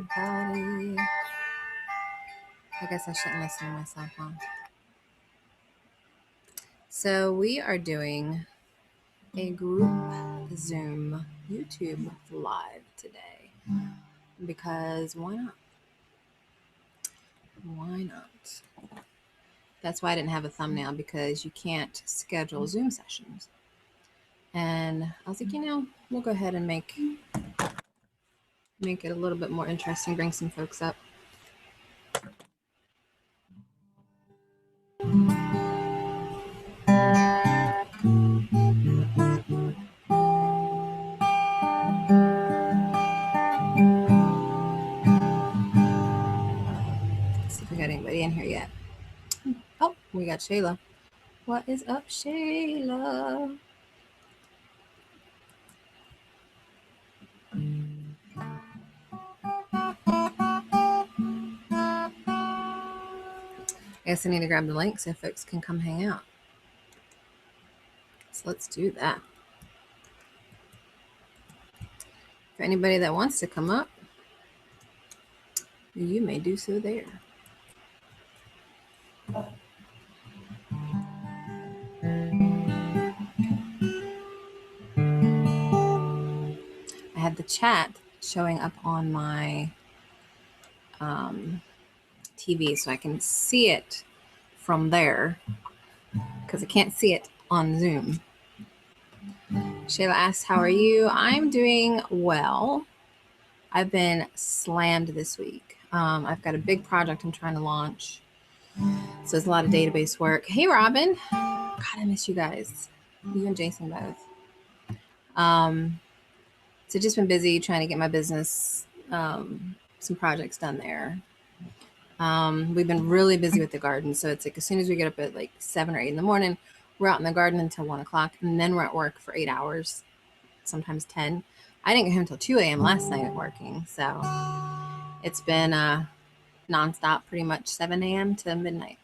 everybody. I guess I shouldn't listen to myself, huh? So we are doing a group Zoom YouTube live today because why not? Why not? That's why I didn't have a thumbnail, because you can't schedule Zoom sessions. And I was like, we'll go ahead and make it a little bit more interesting, bring some folks up. Let's see if we got anybody in here yet. Oh, we got Shayla. What is up, Shayla? I guess I need to grab the link so folks can come hang out. So let's do that. For anybody that wants to come up, you may do so there. I had the chat showing up on my TV so I can see it from there, because I can't see it on Zoom. Shayla asks, how are you? I'm doing well. I've been slammed this week. I've got a big project I'm trying to launch. So it's a lot of database work. Hey, Robin. God, I miss you guys. You and Jason both. So just been busy trying to get my business, some projects done there. We've been really busy with the garden. So it's like as soon as we get up at like 7 or 8 in the morning, we're out in the garden until 1 o'clock. And then we're at work for 8 hours, sometimes 10. I didn't get home until 2 a.m. last night working. So it's been nonstop, pretty much 7 a.m. to midnight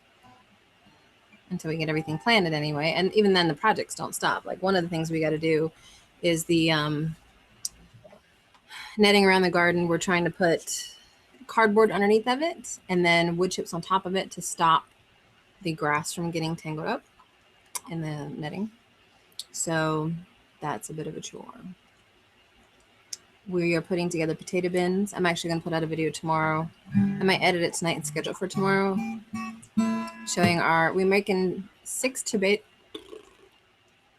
until we get everything planted anyway. And even then the projects don't stop. Like one of the things we got to do is the netting around the garden. We're trying to put cardboard underneath of it and then wood chips on top of it to stop the grass from getting tangled up in the netting. So that's a bit of a chore. We are putting together potato bins. I'm actually going to put out a video tomorrow. I might edit it tonight and schedule for tomorrow, showing we're making 6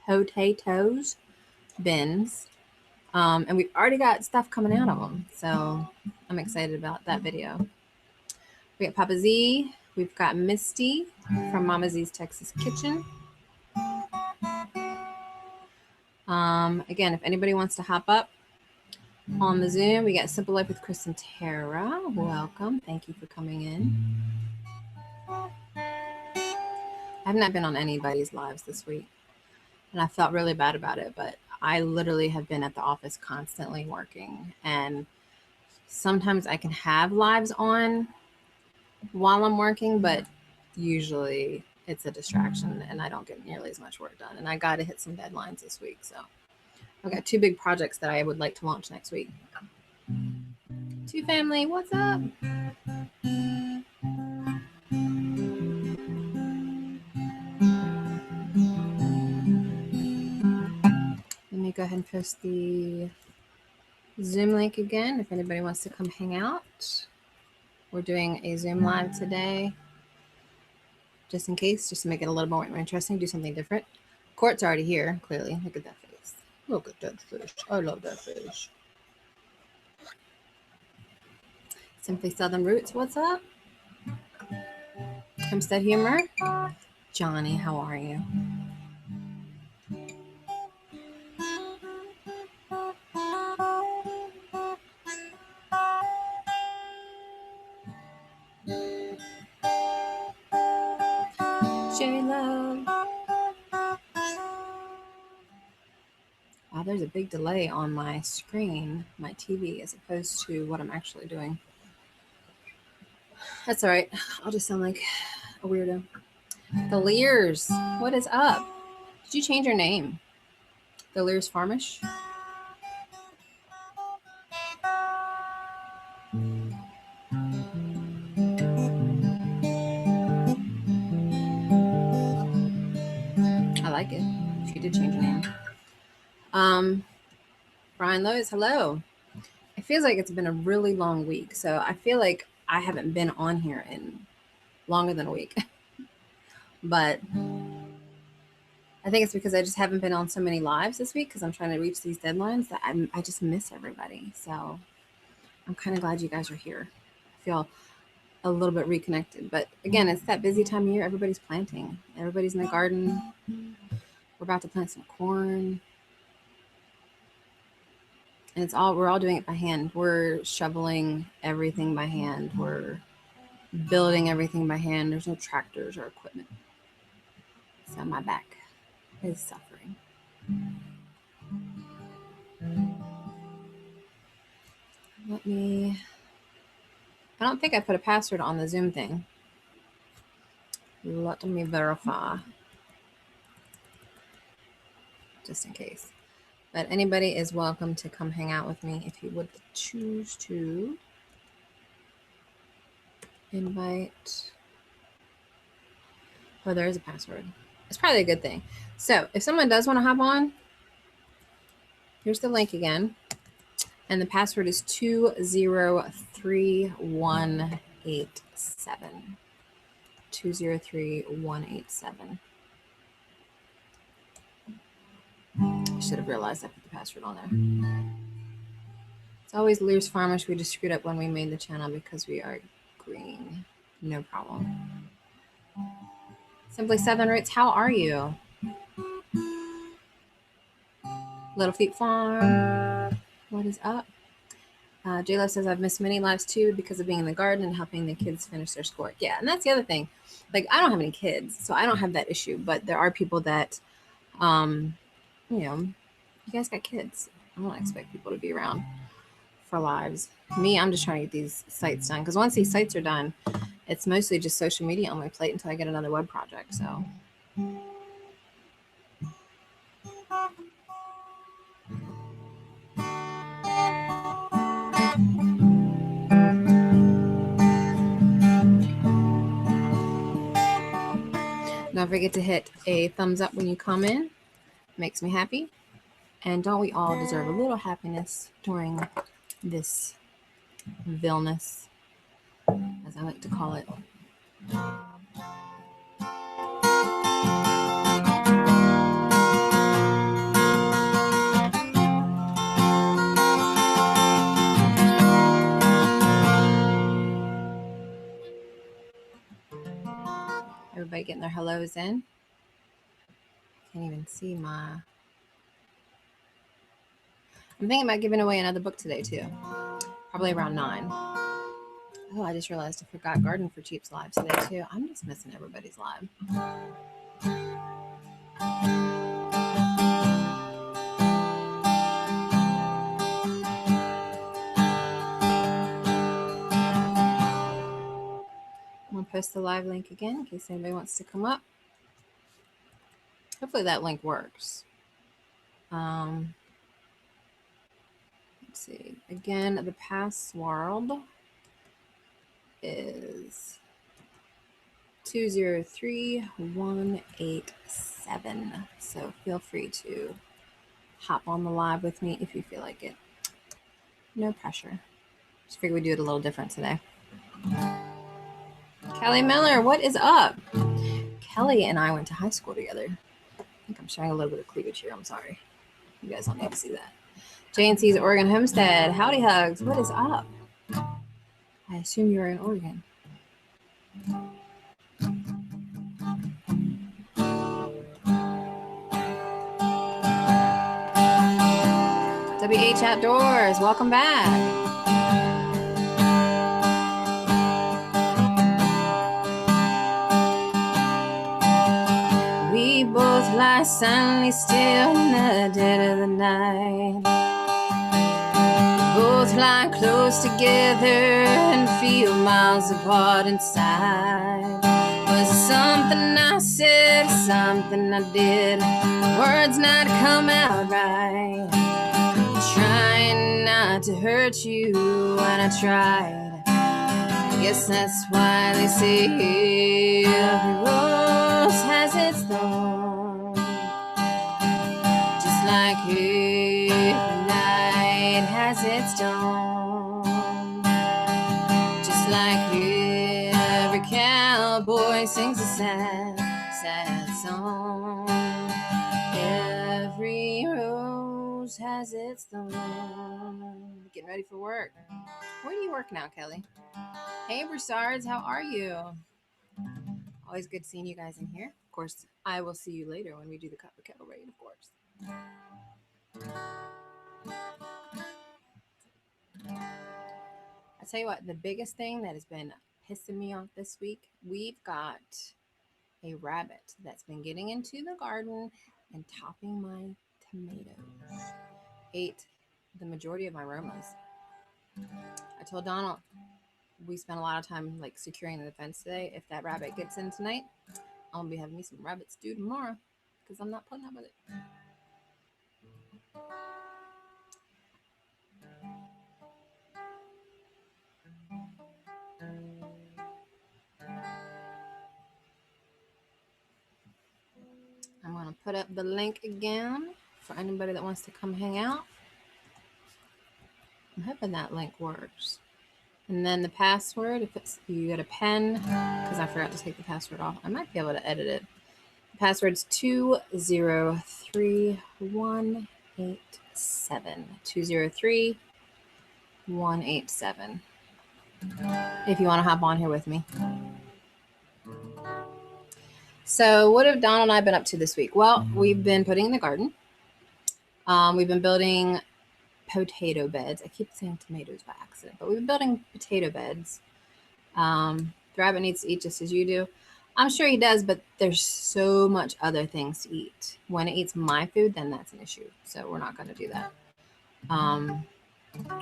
potatoes bins. And we've already got stuff coming out of them. So I'm excited about that video. We got Papa Z. We've got Misty from Mama Z's Texas Kitchen. Again, if anybody wants to hop up on the Zoom, we got Simple Life with Chris and Tara. Welcome. Thank you for coming in. I've not been on anybody's lives this week, and I felt really bad about it, but I literally have been at the office constantly working, and sometimes I can have lives on while I'm working, but usually it's a distraction and I don't get nearly as much work done, and I got to hit some deadlines this week. So I've got 2 big projects that I would like to launch next week. 2 family, what's up? Let me go ahead and post the Zoom link again if anybody wants to come hang out. We're doing a Zoom live today, just in case, just to make it a little more interesting, do something different. Court's already here, clearly. Look at that face. Look at that fish. I love that fish. Simply Southern Roots, what's up? Hempstead Humor. Johnny, how are you? J-Love. Wow, there's a big delay on my screen, my TV, as opposed to what I'm actually doing. That's all right. I'll just sound like a weirdo. The Lears, what is up? Did you change your name? The Lears Farmish? like it. She did change her name. Brian Lowe's, hello. It feels like it's been a really long week, so I feel like I haven't been on here in longer than a week. But I think it's because I just haven't been on so many lives this week because I'm trying to reach these deadlines that I just miss everybody. So I'm kind of glad you guys are here. I feel a little bit reconnected. But again, it's that busy time of year. Everybody's planting. Everybody's in the garden. We're about to plant some corn. And we're all doing it by hand. We're shoveling everything by hand. We're building everything by hand. There's no tractors or equipment. So my back is suffering. I don't think I put a password on the Zoom thing. Let me verify. Just in case. But anybody is welcome to come hang out with me if you would choose to. Invite. Oh, there is a password. It's probably a good thing. So if someone does want to hop on, here's the link again. And the password is 203187. 203187. I should have realized I put the password on there. It's always Lear's Farmers. We just screwed up when we made the channel because we are green. No problem. Simply Seven Roots, how are you? Little Feet Farm, what is up? J-Lo says, I've missed many lives too because of being in the garden and helping the kids finish their schoolwork. Yeah, and that's the other thing. Like, I don't have any kids, so I don't have that issue. But there are people that, you guys got kids. I don't expect people to be around for lives. Me, I'm just trying to get these sites done. Because once these sites are done, it's mostly just social media on my plate until I get another web project. So. Don't forget to hit a thumbs up when you come in. Makes me happy. And don't we all deserve a little happiness during this villainous, as I like to call it. Everybody getting their hellos in. Can't even see my... I'm thinking about giving away another book today too. Probably around 9. Oh, I just realized I forgot Garden for Cheap's live today too. I'm just missing everybody's live. I'm gonna post the live link again in case anybody wants to come up. Hopefully that link works. Let's see. Again, the password is 203187. So feel free to hop on the live with me if you feel like it. No pressure. Just figured we'd do it a little different today. Kelly Miller, what is up? Kelly and I went to high school together. I think I'm showing a little bit of cleavage here. I'm sorry. You guys don't need to see that. JNC's Oregon Homestead. Howdy hugs. What is up? I assume you're in Oregon. WH Outdoors. Welcome back. We both lie silently still in the dead of the night. Both lie close together and feel miles apart inside. Was it something I said, something I did? Words not come out right. Trying not to hurt you when I tried. I guess that's why they say every rose has its thorn. like kryptonite has its dawn. Just like every cowboy sings a sad, sad song. Every rose has its thorn. Getting ready for work. Where do you work now, Kelly? Hey, Broussards, how are you? Always good seeing you guys in here. Of course, I will see you later when we do the cup of kettle raid, of course. I'll tell you what, the biggest thing that has been pissing me off this week, we've got a rabbit that's been getting into the garden and topping my tomatoes. Ate the majority of my Romas. I told Donald we spent a lot of time like securing the fence today. If that rabbit gets in tonight, I'm gonna be having me some rabbit stew tomorrow because I'm not putting up with it. I'm gonna put up the link again for anybody that wants to come hang out. I'm hoping that link works. And then the password, if you get a pen, because I forgot to take the password off, I might be able to edit it. The password's 203187. 203187. If you want to hop on here with me. So what have Donald and I been up to this week? Well, we've been putting in the garden. We've been building potato beds. I keep saying tomatoes by accident, but we've been building potato beds. The rabbit needs to eat just as you do. I'm sure he does, but there's so much other things to eat. When it eats my food, then that's an issue. So we're not going to do that.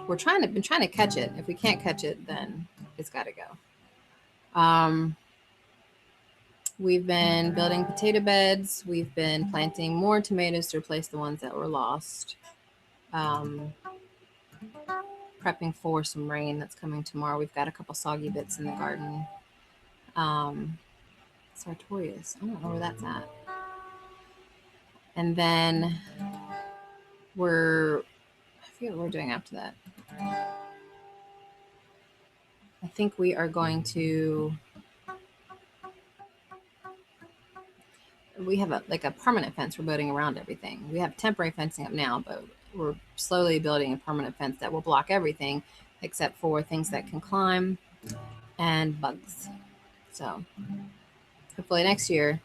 Been trying to catch it. If we can't catch it, then it's got to go. We've been building potato beds. We've been planting more tomatoes to replace the ones that were lost. Prepping for some rain that's coming tomorrow. We've got a couple soggy bits in the garden. Sartorius. I don't know where that's at. And then I forget what we're doing after that. I think we are going to, we have a permanent fence we're building around everything. We have temporary fencing up now, but we're slowly building a permanent fence that will block everything except for things that can climb and bugs. So hopefully next year,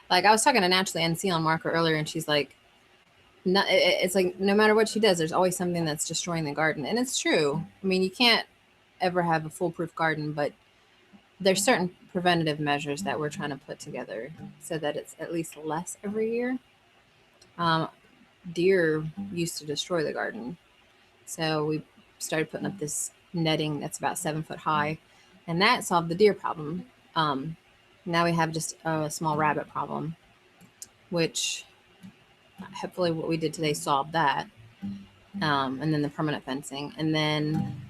like I was talking to Naturally NC on Marco earlier, and she's like, it's like no matter what she does, there's always something that's destroying the garden. And it's true. I mean, you can't ever have a foolproof garden, but there's certain preventative measures that we're trying to put together so that it's at least less every year. Deer used to destroy the garden. So we started putting up this netting that's about 7 foot high, and that solved the deer problem. Now we have just a small rabbit problem, which hopefully what we did today solved that. And then the permanent fencing. And then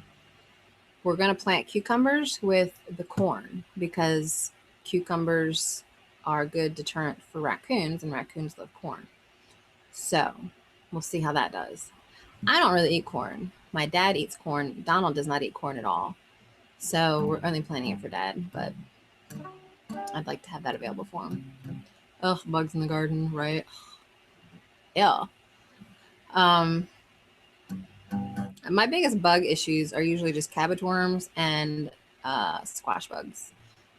we're going to plant cucumbers with the corn because cucumbers are a good deterrent for raccoons, and raccoons love corn. So we'll see how that does. I don't really eat corn. My dad eats corn. Donald does not eat corn at all. So we're only planting it for Dad, but I'd like to have that available for him. Ugh, bugs in the garden, right? Yeah. My biggest bug issues are usually just cabbage worms and squash bugs.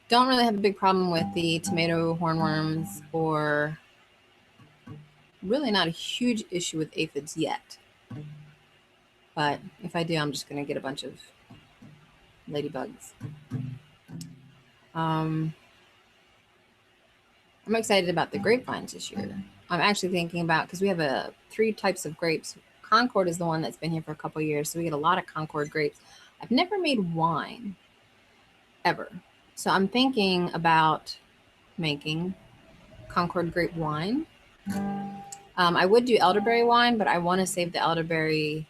Don't really have a big problem with the tomato hornworms, or really not a huge issue with aphids yet. But if I do, I'm just going to get a bunch of ladybugs. I'm excited about the grapevines this year. I'm actually thinking about, because we have 3 types of grapes. Concord is the one that's been here for a couple of years, so we get a lot of Concord grapes. I've never made wine, ever. So I'm thinking about making Concord grape wine. I would do elderberry wine, but I want to save the elderberry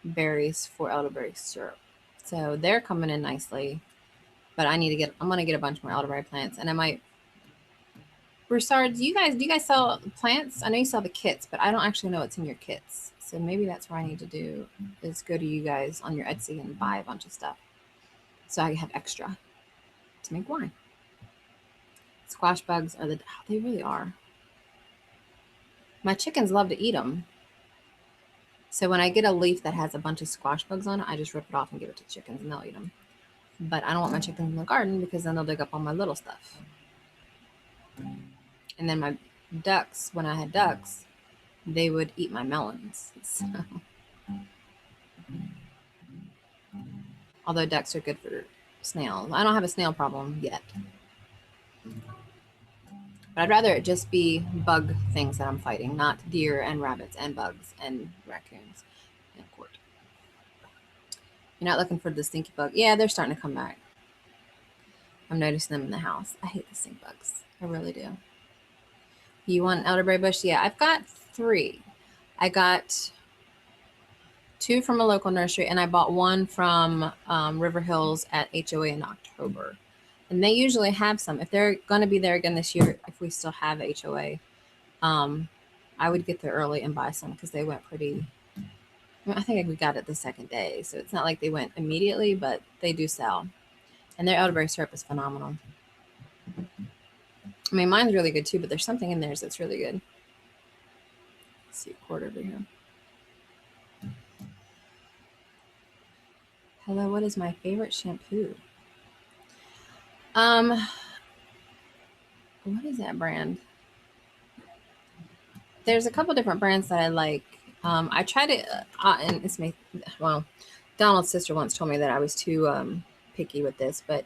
berries for elderberry syrup. So they're coming in nicely, but I'm going to get a bunch more elderberry plants, and I might Broussard, do you guys sell plants? I know you sell the kits, but I don't actually know what's in your kits. So maybe that's what I need to do is go to you guys on your Etsy and buy a bunch of stuff so I have extra to make wine. Squash bugs are they really are. My chickens love to eat them. So when I get a leaf that has a bunch of squash bugs on it, I just rip it off and give it to chickens and they'll eat them. But I don't want my chickens in the garden because then they'll dig up all my little stuff. And then my ducks, when I had ducks, they would eat my melons. So. Although ducks are good for snails. I don't have a snail problem yet. But I'd rather it just be bug things that I'm fighting, not deer and rabbits and bugs and raccoons and quart. You're not looking for the stinky bug. Yeah, they're starting to come back. I'm noticing them in the house. I hate the stink bugs. I really do. You want elderberry bush? Yeah, I've got 3. I got 2 from a local nursery, and I bought 1 from River Hills at HOA in October. And they usually have some. If they're going to be there again this year, if we still have HOA, I would get there early and buy some because they went pretty. I think we got it the second day, so it's not like they went immediately, but they do sell. And their elderberry syrup is phenomenal. I mean, mine's really good too, but there's something in theirs that's really good. Let's see a quart over here. Hello, what is my favorite shampoo? What is that brand? There's a couple different brands that I like. I try to, and it's me. Well, Donald's sister once told me that I was too picky with this, but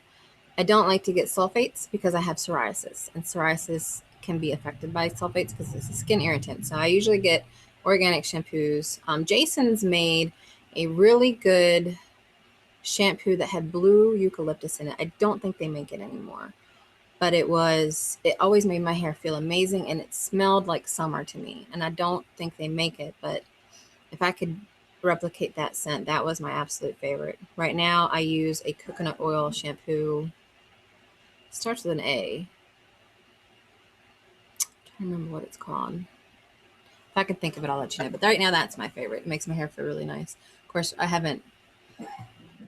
I don't like to get sulfates because I have psoriasis, and psoriasis can be affected by sulfates because it's a skin irritant. So I usually get organic shampoos. Jason's made a really good shampoo that had blue eucalyptus in it. I don't think they make it anymore, but it always made my hair feel amazing, and it smelled like summer to me. And I don't think they make it, but if I could replicate that scent, that was my absolute favorite. Right now I use a coconut oil shampoo. It starts with an A. I'm trying to remember what it's called. If I can think of it, I'll let you know. But right now that's my favorite. It makes my hair feel really nice. Of course, I haven't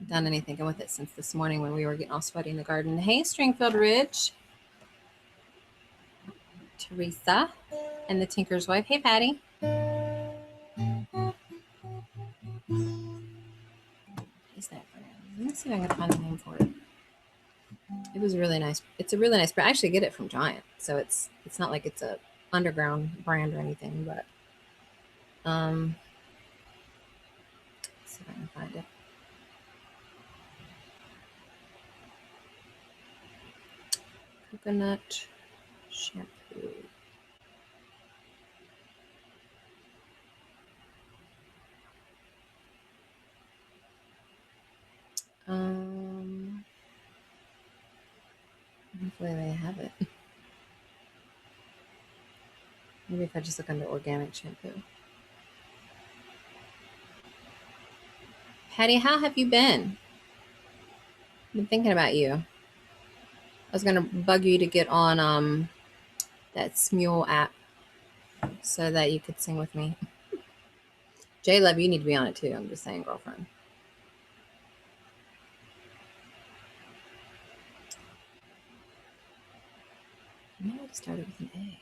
done anything with it since this morning when we were getting all sweaty in the garden. Hey, Stringfield Ridge. Teresa and the Tinker's Wife. Hey, Patty. Is that brand? Let me see if I can find a name for it. It was really nice. It's a really nice brand. I actually get it from Giant, so it's not like it's a underground brand or anything. But let's see if I can find it. Coconut shampoo. Hopefully they have it. Maybe if I just look under organic shampoo. Patty, how have you been? I've been thinking about you. I was gonna bug you to get on that Smule app so that you could sing with me. J Love, you need to be on it too. I'm just saying, girlfriend. I know it started with an A.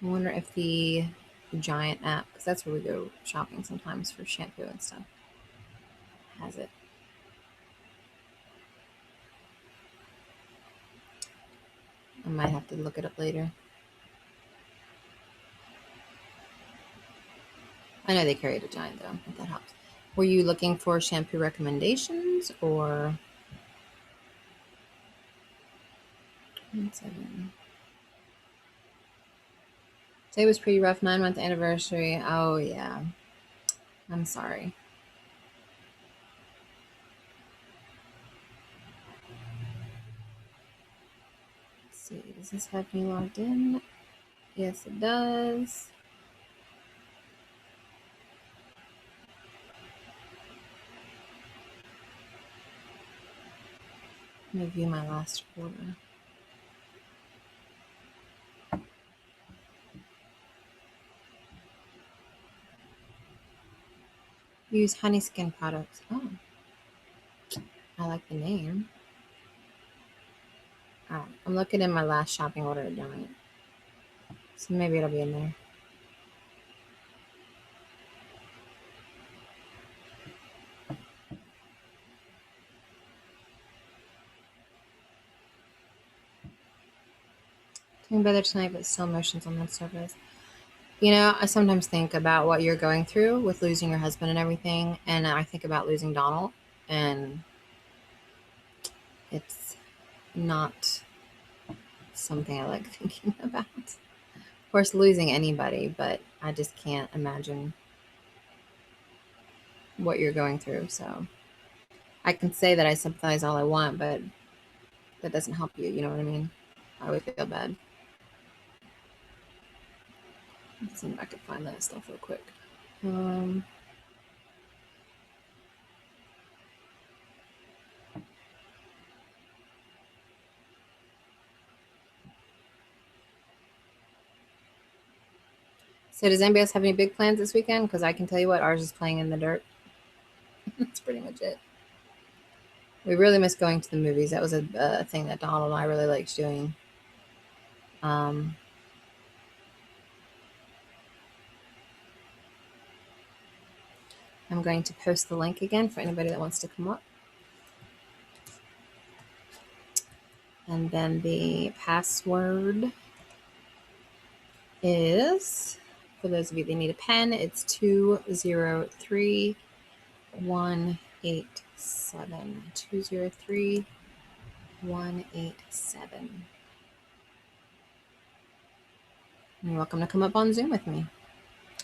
I wonder if the Giant app, because that's where we go shopping sometimes for shampoo and stuff, has it. I might have to look it up later. I know they carry it at Giant though, if that helps. Were you looking for shampoo recommendations or? 7. Today was pretty rough. 9-month anniversary. Oh yeah. I'm sorry. Let's see. Does this have me logged in? Yes, it does. Let me view my last order. Use honey skin products. Oh, I like the name. Oh, I'm looking in my last shopping order at Giant. So maybe it'll be in there. Doing better tonight, but still emotions on the surface. You know, I sometimes think about what you're going through with losing your husband and everything, and I think about losing Donald, and it's not something I like thinking about. Of course, losing anybody, but I just can't imagine what you're going through. So I can say that I sympathize all I want, but that doesn't help you. You know what I mean? I would feel bad. Let's see if I can find that stuff real quick. So does anybody else have any big plans this weekend? Because I can tell you what, ours is playing in the dirt. That's pretty much it. We really miss going to the movies. That was a thing that Donald and I really liked doing. I'm going to post the link again for anybody that wants to come up. And then the password is, for those of you that need a pen, it's 203187. 203187. You're welcome to come up on Zoom with me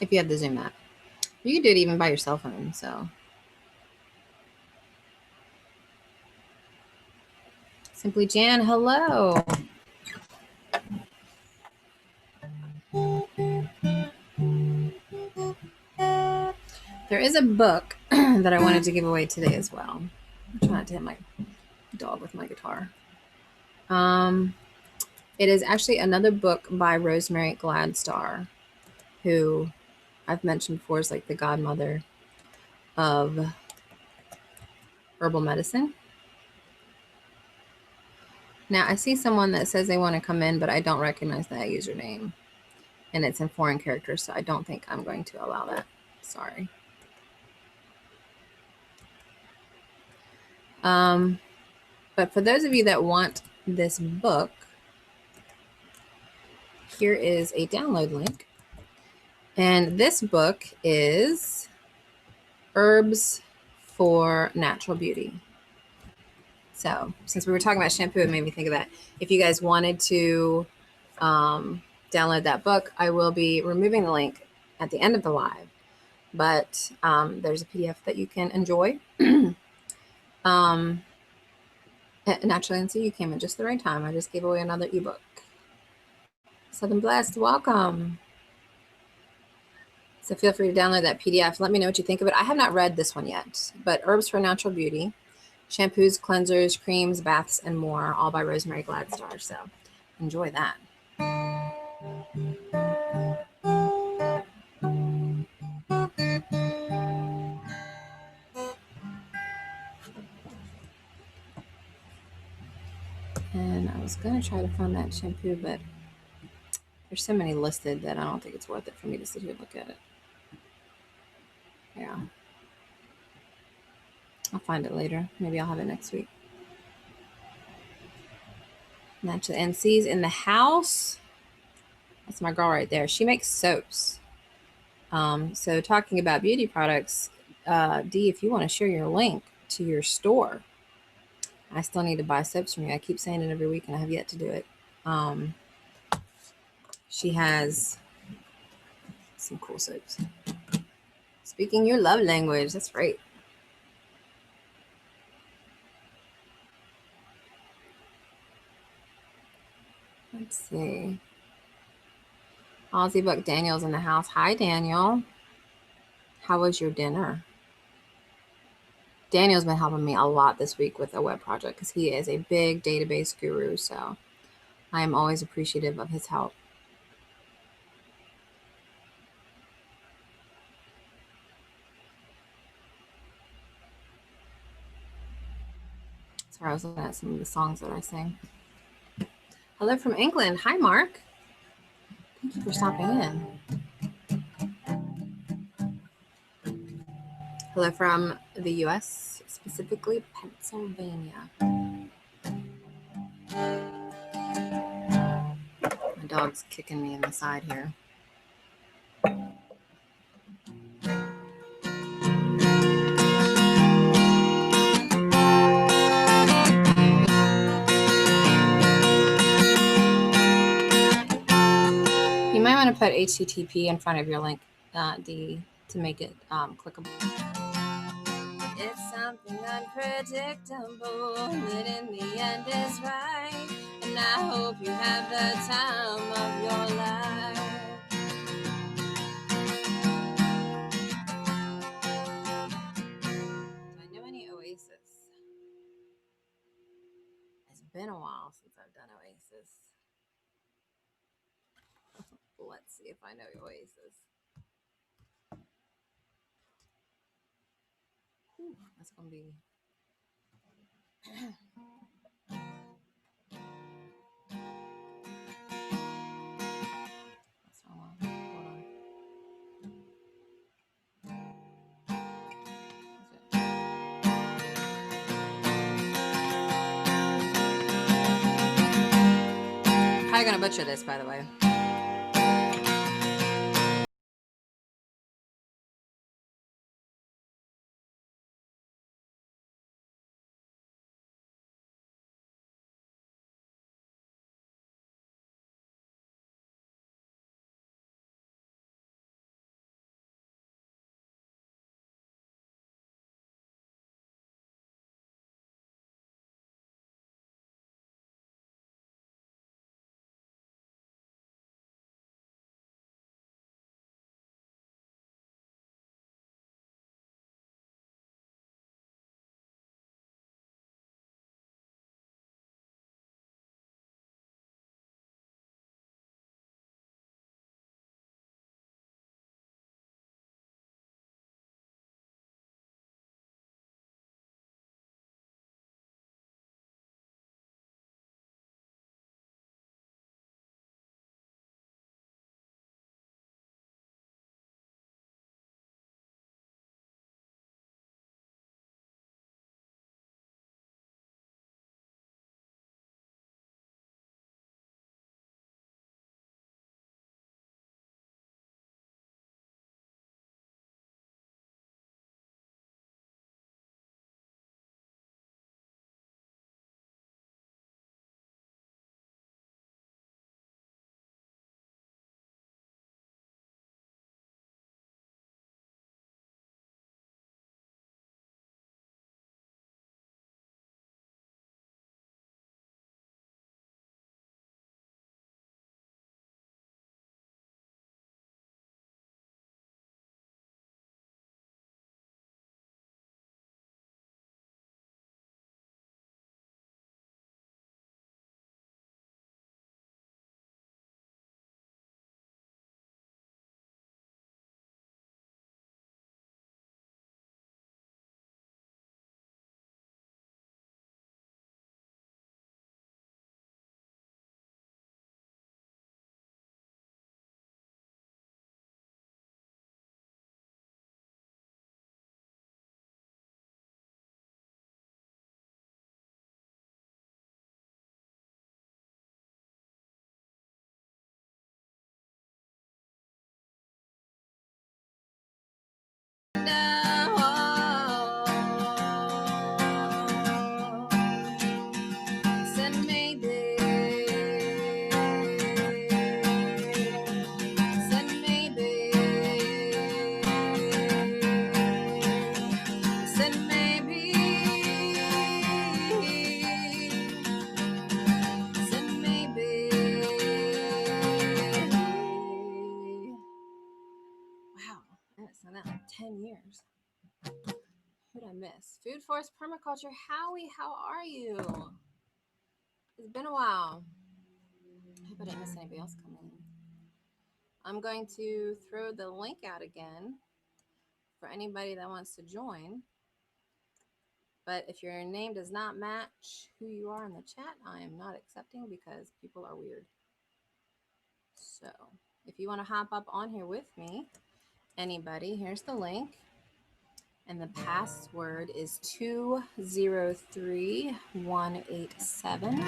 if you have the Zoom app. You can do it even by your cell phone. So Simply Jan, hello. There is a book that I wanted to give away today as well. I'm trying not to hit my dog with my guitar. It is actually another book by Rosemary Gladstar, who I've mentioned before is like the godmother of herbal medicine. Now, I see someone that says they want to come in, but I don't recognize that username. And it's in foreign characters, so I don't think I'm going to allow that. Sorry. But for those of you that want this book, here is a download link. And this book is Herbs for Natural Beauty. So since we were talking about shampoo, it made me think of that. If you guys wanted to download that book, I will be removing the link at the end of the live. But there's a PDF that you can enjoy. Naturally, and so you came in just the right time. I just gave away another ebook. Southern Blessed, welcome. So feel free to download that PDF. Let me know what you think of it. I have not read this one yet, but Herbs for Natural Beauty, shampoos, cleansers, creams, baths, and more, all by Rosemary Gladstar. So enjoy that. And I was going to try to find that shampoo, but there's so many listed that I don't think it's worth it for me to sit here and look at it. Yeah. I'll find it later. Maybe I'll have it next week. Naturally, and C's in the house. That's my girl right there. She makes soaps. So talking about beauty products, Dee, if you want to share your link to your store, I still need to buy soaps from you. I keep saying it every week and I have yet to do it. She has some cool soaps. Speaking your love language, that's right. Let's see. Aussie Buck Daniel's in the house. Hi, Daniel. How was your dinner? Daniel's been helping me a lot this week with a web project because he is a big database guru. So I am always appreciative of his help. Sorry, I was looking at some of the songs that I sing. Hello from England. Hi, Mark. Thank you for stopping in. Hello from the US, specifically Pennsylvania. My dog's kicking me in the side here. You might want to put HTTP in front of your link, D, to make it clickable. It's something unpredictable, but in the end is right. And I hope you have the time of your life. Do I know any Oasis? It's been a while since I've done Oasis. Let's see if I know Oasis. Ooh, that's going to be... That's not one. Hold on. Probably going to butcher this, by the way. miss? Food Forest Permaculture. Howie, how are you? It's been a while. I hope I didn't miss anybody else coming in. I'm going to throw the link out again for anybody that wants to join. But if your name does not match who you are in the chat, I am not accepting because people are weird. So if you want to hop up on here with me, anybody, here's the link. And the password is 203187.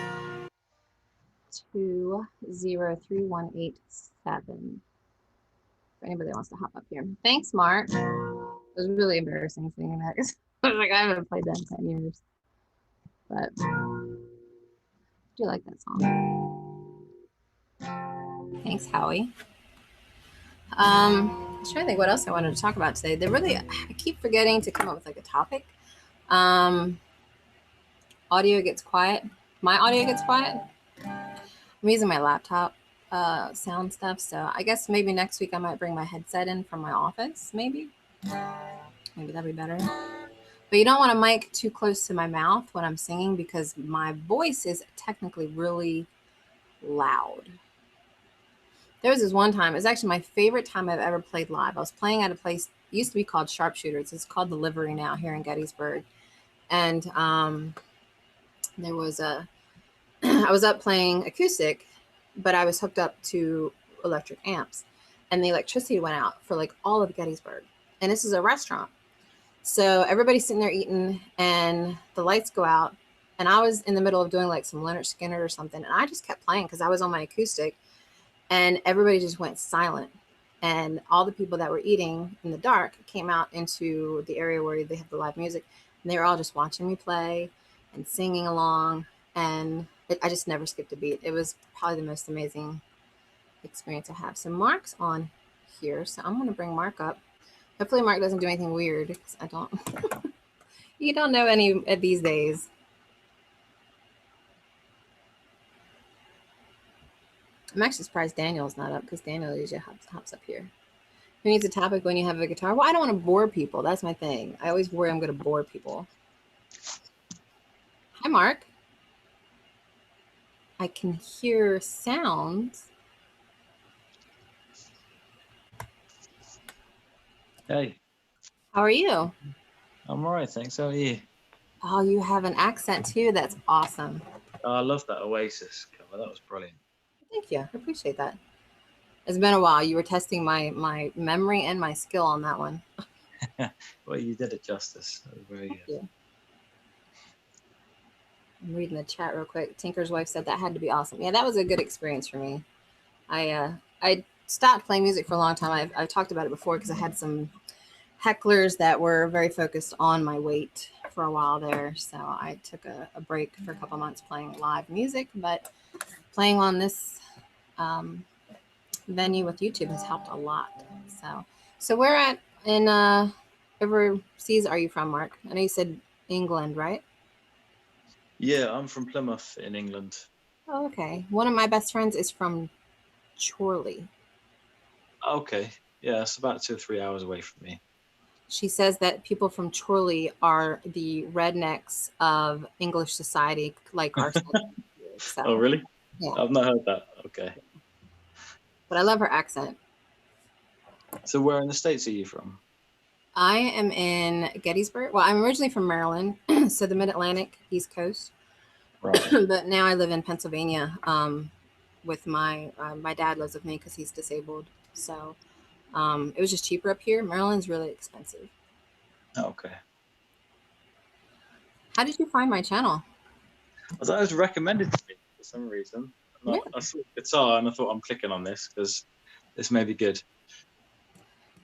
203187. For anybody that wants to hop up here. Thanks, Mark. It was really embarrassing singing that. I was like, I haven't played that in 10 years. But I do like that song. Thanks, Howie. I'm trying to think what else I wanted to talk about today. I keep forgetting to come up with like a topic. Audio gets quiet. My audio gets quiet. I'm using my laptop sound stuff, so I guess maybe next week I might bring my headset in from my office. Maybe that'd be better. But you don't want a mic too close to my mouth when I'm singing because my voice is technically really loud. There was this one time, it was actually my favorite time I've ever played live. I was playing at a place, it used to be called Sharpshooters. It's called The Livery now here in Gettysburg. And there was I was up playing acoustic, but I was hooked up to electric amps. And the electricity went out for like all of Gettysburg. And this is a restaurant. So everybody's sitting there eating and the lights go out. And I was in the middle of doing like some Leonard Skinner or something. And I just kept playing because I was on my acoustic. And everybody just went silent. And all the people that were eating in the dark came out into the area where they have the live music. And they were all just watching me play and singing along. And I just never skipped a beat. It was probably the most amazing experience I have. So Mark's on here. So I'm going to bring Mark up. Hopefully Mark doesn't do anything weird because I don't. You don't know any of these days. I'm actually surprised Daniel's not up because Daniel usually hops up here. Who needs a topic when you have a guitar? Well, I don't want to bore people. That's my thing. I always worry I'm going to bore people. Hi, Mark. I can hear sounds. Hey. How are you? I'm all right, thanks. How are you? Oh, you have an accent too. That's awesome. Oh, I love that Oasis cover. That was brilliant. Thank you. I appreciate that. It's been a while. You were testing my memory and my skill on that one. Well, you did it justice. That was very good. Thank you. I'm reading the chat real quick. Tinker's wife said that had to be awesome. Yeah, that was a good experience for me. I stopped playing music for a long time. I've talked about it before because I had some hecklers that were very focused on my weight for a while there. So I took a break for a couple months playing live music, but playing on this venue with YouTube has helped a lot. So where at in overseas are you from, Mark? I know you said England, right? Yeah, I'm from Plymouth in England. Oh, okay. One of my best friends is from Chorley. Okay. Yeah, it's about 2 or 3 hours away from me. She says that people from Chorley are the rednecks of English society, like our so, Oh, really? Yeah. I've not heard that. Okay. But I love her accent. So where in the States are you from? I am in Gettysburg. Well, I'm originally from Maryland, so the Mid-Atlantic, East Coast. Right. But now I live in Pennsylvania with my dad lives with me because he's disabled. So it was just cheaper up here. Maryland's really expensive. Okay. How did you find my channel? I thought it was recommended to me for some reason. Yeah. I saw the guitar and I thought I'm clicking on this because this may be good.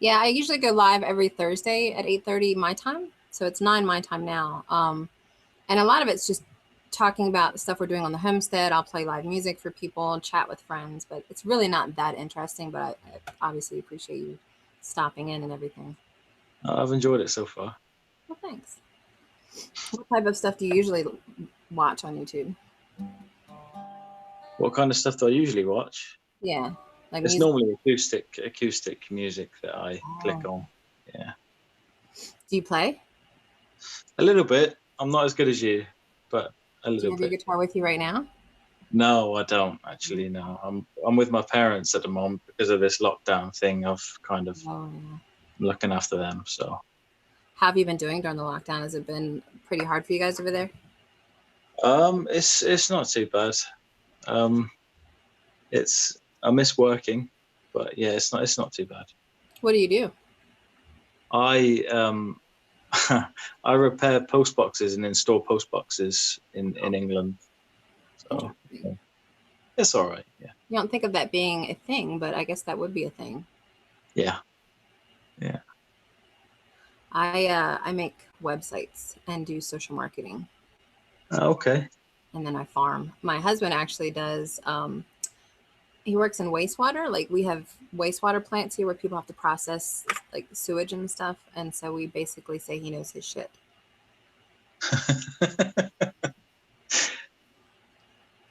Yeah, I usually go live every Thursday at 8:30 my time. So it's 9 my time now. And a lot of it's just talking about the stuff we're doing on the homestead. I'll play live music for people, chat with friends, but it's really not that interesting. But I obviously appreciate you stopping in and everything. I've enjoyed it so far. Well, thanks. What type of stuff do you usually watch on YouTube? What kind of stuff do I usually watch? Yeah, like it's music. Normally acoustic music that I click on. Yeah. Do you play? A little bit. I'm not as good as you, but a Do you little have your bit. guitar with you right now? No, I don't actually. No, I'm with my parents at the moment because of this lockdown thing. I've kind of Oh, yeah. looking after them. So, How have you been doing during the lockdown? Has it been pretty hard for you guys over there? it's not too bad. Um, it's I miss working, but yeah, it's not too bad. What do you do? I I repair post boxes and install post boxes in England. So Interesting. yeah, it's all right. Yeah, You don't think of that being a thing, but I guess that would be a thing. yeah, yeah. I make websites and do social marketing, Okay. and then I farm. My husband actually does. He works in wastewater. Like we have wastewater plants here where people have to process like sewage and stuff, and so we basically say he knows his shit.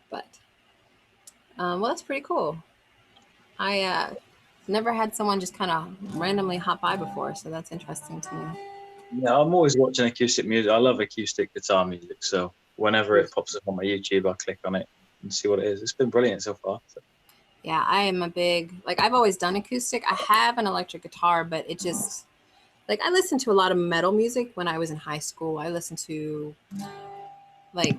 But well, that's pretty cool. I never had someone just kind of randomly hop by before, so that's interesting to me. Yeah, I'm always watching acoustic music. I love acoustic guitar music. So whenever it pops up on my YouTube, I click on it and see what it is. It's been brilliant so far. So. Yeah, I am a big like I've always done acoustic. I have an electric guitar, but it just like I listened to a lot of metal music when I was in high school. I listened to like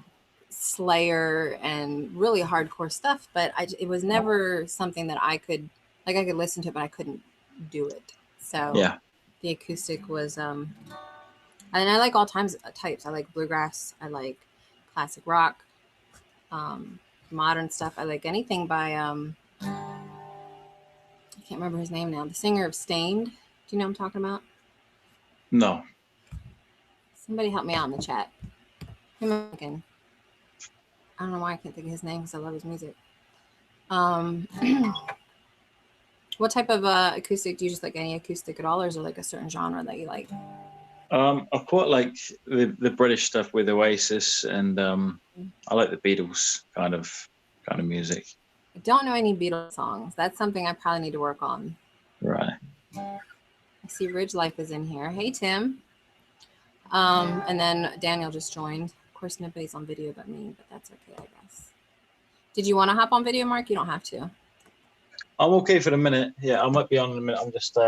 Slayer and really hardcore stuff, but it was never something that I could like I could listen to it, but I couldn't do it. So Yeah. the acoustic was and I like all types. I like bluegrass, I like classic rock, modern stuff. I like anything by I can't remember his name now. The singer of Stained. Do you know what I'm talking about? No. Somebody help me out in the chat. Him again. I don't know why I can't think of his name because I love his music. What type of acoustic do you just like? Any acoustic at all, or is there like a certain genre that you like? I quite like the British stuff with Oasis, and I like the Beatles kind of music. I don't know any Beatles songs. That's something I probably need to work on. Right. I see Ridge Life is in here. Hey Tim. And then Daniel just joined. Of course, nobody's on video but me, but that's okay, I guess. Did you want to hop on video, Mark? You don't have to. I'm okay for the minute. Yeah, I might be on in a minute. I'm just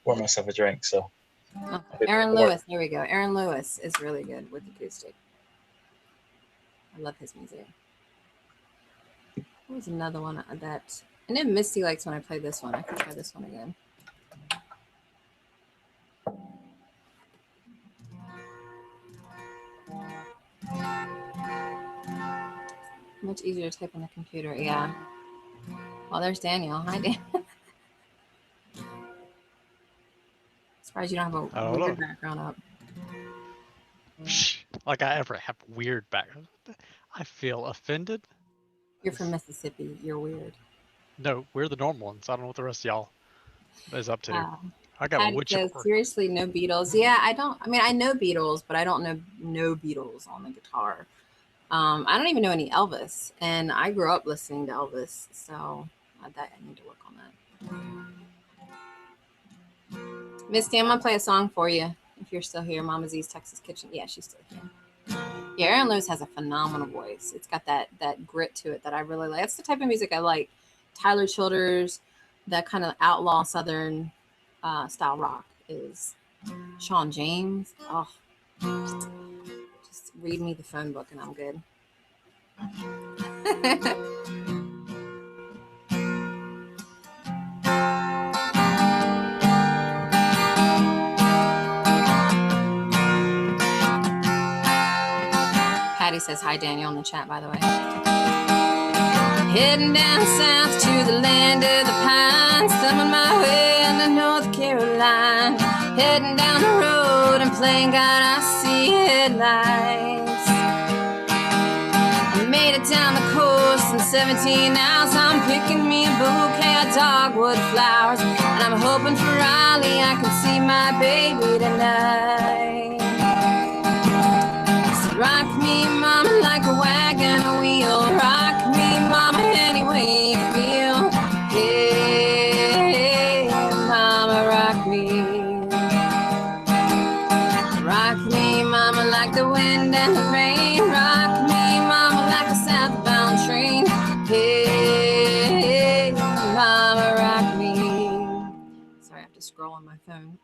pouring myself a drink. So. Okay. Aaron Lewis. There we go. Aaron Lewis is really good with acoustic. I love his music. What was another one that I know Misty likes when I play this one. I could try this one again. Much easier to type on the computer. Yeah. Well, there's Daniel. Hi, Dan. Surprised you don't have a weird background up. Like I ever have weird background. I feel offended. You're from Mississippi. You're weird. No, we're the normal ones. I don't know what the rest of y'all is up to. I got a wood says, chipper. seriously, no Beatles. Yeah, I don't. I mean, I know Beatles, but I don't know no Beatles on the guitar. I don't even know any Elvis, and I grew up listening to Elvis, so I need to work on that. Misty, I'm gonna play a song for you if you're still here. Mama Z's Texas Kitchen. Yeah, she's still here. Yeah, Aaron Lewis has a phenomenal voice. It's got that grit to it that I really like. That's the type of music I like. Tyler Childers, that kind of outlaw Southern style rock is Sean James. Oh, just read me the phone book and I'm good. Patty says hi, Daniel, in the chat, by the way. Heading down south to the land of the pines, thumbing my way into North Carolina. Heading down the road and playing God, I see headlights. I made it down the coast in 17 hours. I'm picking me a bouquet of dogwood flowers, and I'm hoping for Raleigh I can see my baby tonight. So rock me, mama, like a wagon wheel. Rock me, mama, any way you feel. Hey, mama, rock me. Rock me, mama, like the wind and the rain. Rock me, mama, like a southbound train. Hey, mama, rock me. Sorry, I have to scroll on my phone.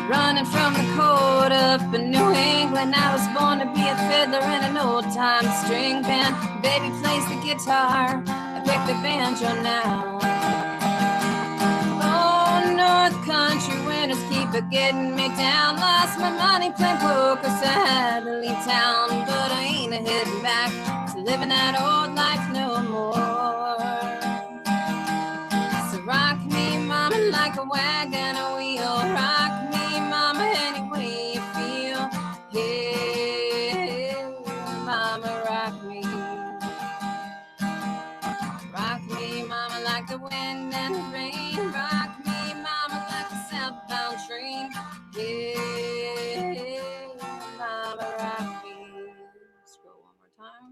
Running from the cold up in New England, I was born to be a fiddler in an old-time string band. Baby plays the guitar, I pick the banjo now. Oh, North Country winters keep it getting me down. Lost my money playing poker, so I had to leave town. But I ain't heading back to living that old life no more. So rock me, mama, like a wagon wheel. Rock me, mama, any way you feel. Hey, mama, rock me. Rock me, mama, like the wind and the rain. Rock me, mama, like a southbound train. Hey, mama, rock me. Scroll one more time.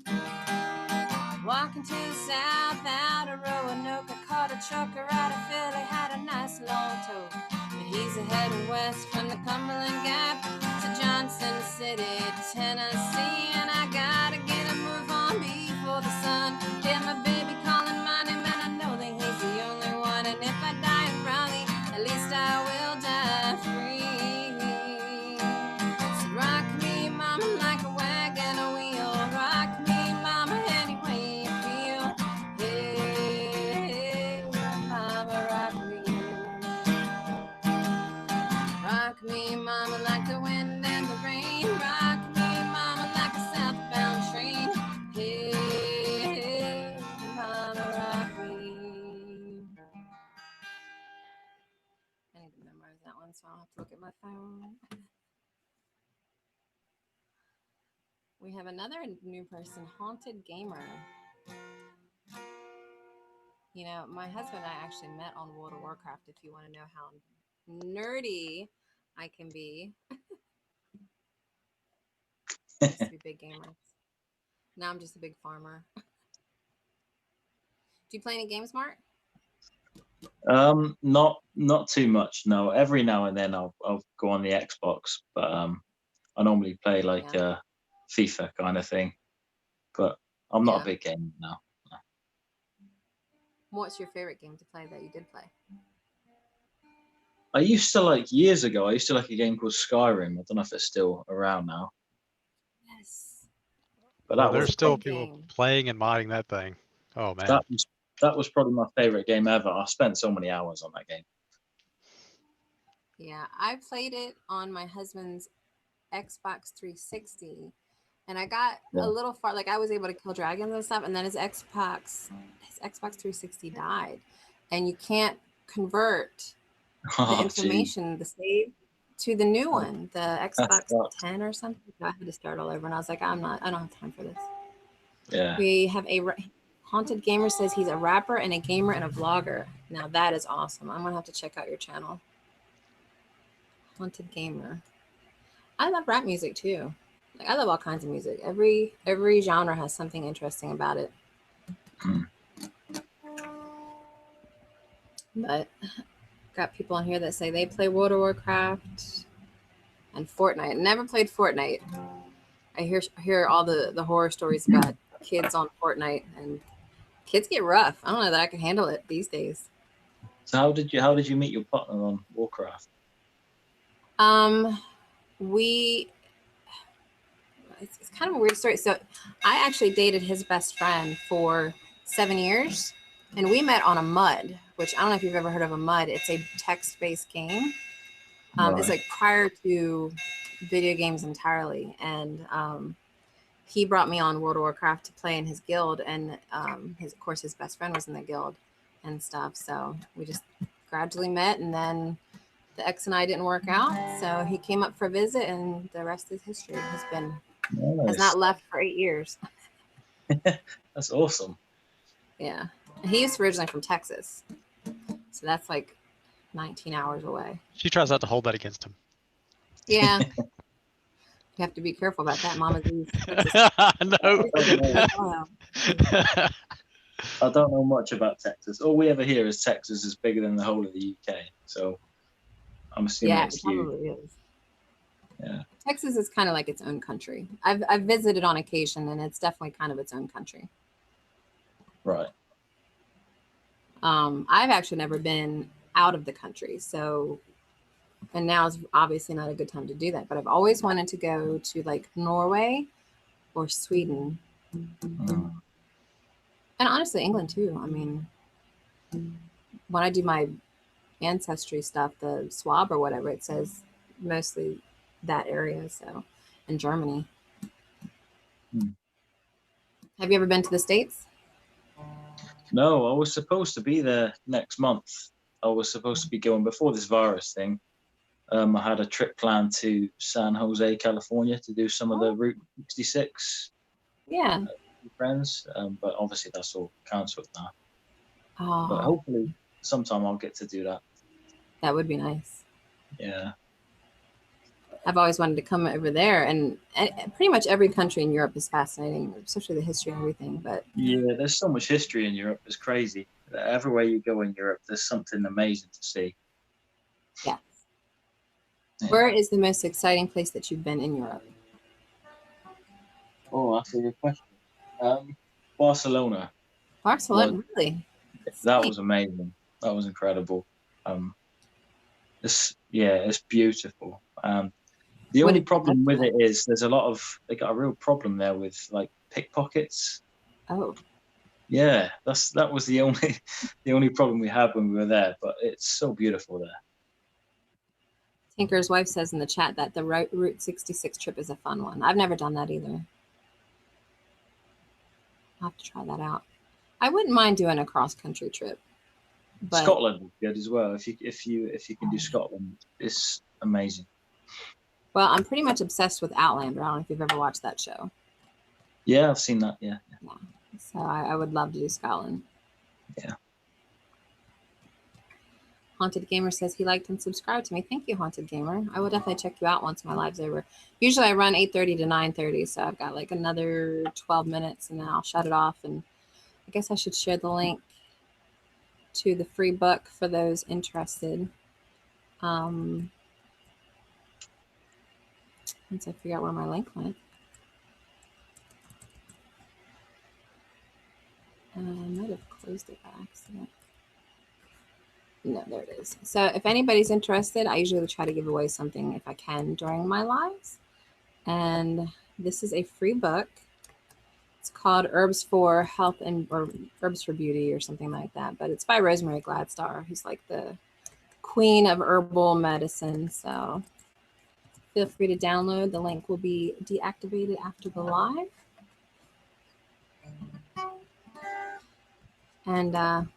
Walking to the south out of Roanoke, I caught a trucker out of Philly, had a nice long tow. But he's heading west from the Cumberland Gap to Johnson City, Tennessee. And I gotta get a move on before the sun. Get my baby calling my name, and I know that he's the only one. And if I die in Raleigh, at least I will die free. So rock me, mama, like a wagon wheel. Rock me, mama, any way you feel. Hey, mama, rock me. Rock me, mama, like the wind and the rain. Rock me, mama, like a southbound train. Hey, mama, rock me. I need to memorize that one so I don't have to look at my phone. We have another new person, Haunted Gamer. You know, my husband and I actually met on World of Warcraft, if you want to know how nerdy I can be. I used to be big gamers. Now I'm just a big farmer. Do you play any games, Mark? Not too much. No, every now and then I'll go on the Xbox, but I normally play like FIFA kind of thing. But I'm not a big gamer now. No. What's your favorite game to play that you did play? I used to like years ago. I used to like a game called Skyrim. I don't know if it's still around now. Yes. But Well, that there's was still people playing and modding that thing. Oh man, that was probably my favorite game ever. I spent so many hours on that game. Yeah, I played it on my husband's Xbox 360, and I got a little far. Like I was able to kill dragons and stuff, and then his Xbox 360 died, and you can't convert the information, the save, to the new one, the Xbox 10 or something. I had to start all over, and I was like, I don't have time for this. Yeah. We have a Haunted Gamer says he's a rapper and a gamer and a vlogger. Now that is awesome. I'm gonna have to check out your channel. Haunted Gamer. I love rap music too. Like I love all kinds of music. Every genre has something interesting about it. But got people on here that say they play World of Warcraft and Fortnite. Never played Fortnite. I hear all the horror stories about kids on Fortnite, and kids get rough. I don't know that I can handle it these days. So how did you meet your partner on Warcraft? It's kind of a weird story. So I actually dated his best friend for 7 years, and we met on a MUD, which I don't know if you've ever heard of a MUD. It's a text-based game. It's like prior to video games entirely, and he brought me on World of Warcraft to play in his guild, and of course his best friend was in the guild and stuff. So we just gradually met, and then the ex and I didn't work out, so he came up for a visit, and the rest is history. Has not left for 8 years. That's awesome. Yeah, and he was originally from Texas, so that's like 19 hours away. She tries not to hold that against him. Yeah. You have to be careful about that, Mama. No. I don't know much about Texas. All we ever hear is Texas is bigger than the whole of the UK. So I'm assuming it's huge. Probably is. Yeah. Texas is kind of like its own country. I've visited on occasion, and it's definitely kind of its own country. Right. I've actually never been out of the country, so, and now is obviously not a good time to do that, but I've always wanted to go to like Norway or Sweden. Mm. And honestly, England too. I mean, when I do my ancestry stuff, the swab or whatever, it says mostly that area. So, in Germany. Mm. Have you ever been to the States? No, I was supposed to be there next month. I was supposed to be going before this virus thing. I had a trip planned to San Jose, California, to do some of the Route 66. Yeah. With friends, but obviously that's all cancelled now. Oh, But hopefully sometime I'll get to do that. that would be nice. Yeah. I've always wanted to come over there, and pretty much every country in Europe is fascinating, especially the history and everything. But yeah, there's so much history in Europe. It's crazy. Everywhere you go in Europe, there's something amazing to see. yeah. Yeah. Where is the most exciting place that you've been in Europe? Oh, that's a good question. Barcelona. Barcelona, really? That was amazing. That was incredible. It's beautiful. The only problem with it is they got a real problem there with like pickpockets. Oh. Yeah, that was the only problem we had when we were there, but it's so beautiful there. Tinker's wife says in the chat that the Route 66 trip is a fun one. I've never done that either. I'll have to try that out. I wouldn't mind doing a cross-country trip. But Scotland is good as well. If you can do Scotland, it's amazing. Well, I'm pretty much obsessed with Outlander. I don't know if you've ever watched that show. Yeah, I've seen that. Yeah. So I would love to do Scotland. Yeah. Haunted Gamer says he liked and subscribed to me. Thank you, Haunted Gamer. I will definitely check you out once my live's over. Usually I run 8:30 to 9:30, so I've got like another 12 minutes, and then I'll shut it off. And I guess I should share the link to the free book for those interested. Once I figure out where my link went. I might have closed it by accident. No, there it is. So if anybody's interested, I usually try to give away something if I can during my lives. And this is a free book. It's called Herbs for Health or Herbs for Beauty or something like that. But it's by Rosemary Gladstar, who's like the queen of herbal medicine. So feel free to download. The link will be deactivated after the live. And I'm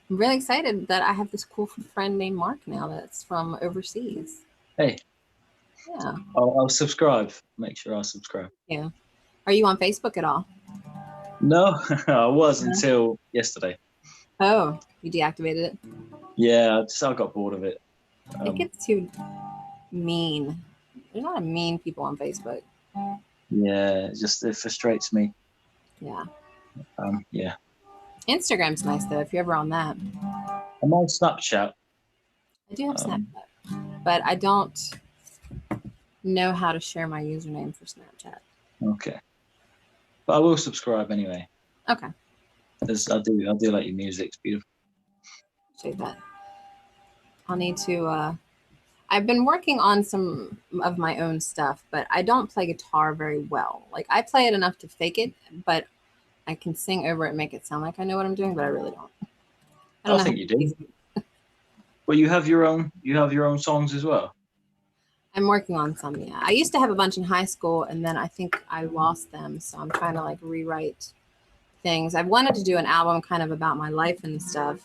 really excited that I have this cool friend named Mark now that's from overseas. Hey. Yeah. I'll subscribe. Make sure I subscribe. Yeah. Are you on Facebook at all? No, I was until yesterday. Oh, you deactivated it? Yeah, I got bored of it. It gets too mean. There's a lot of mean people on Facebook. Yeah, it frustrates me. Yeah. Yeah. Instagram's nice though, if you're ever on that. I'm on Snapchat. I do have Snapchat, but I don't know how to share my username for Snapchat. Okay. But I will subscribe anyway. Okay. Because I do like your music. It's beautiful. Appreciate that. I'll need to I've been working on some of my own stuff, but I don't play guitar very well. Like I play it enough to fake it, but I can sing over it and make it sound like I know what I'm doing, but I really don't. I think you do. Well, you have your own songs as well. I'm working on some, yeah. I used to have a bunch in high school, and then I think I lost them, so I'm trying to like rewrite things. I've wanted to do an album kind of about my life and stuff,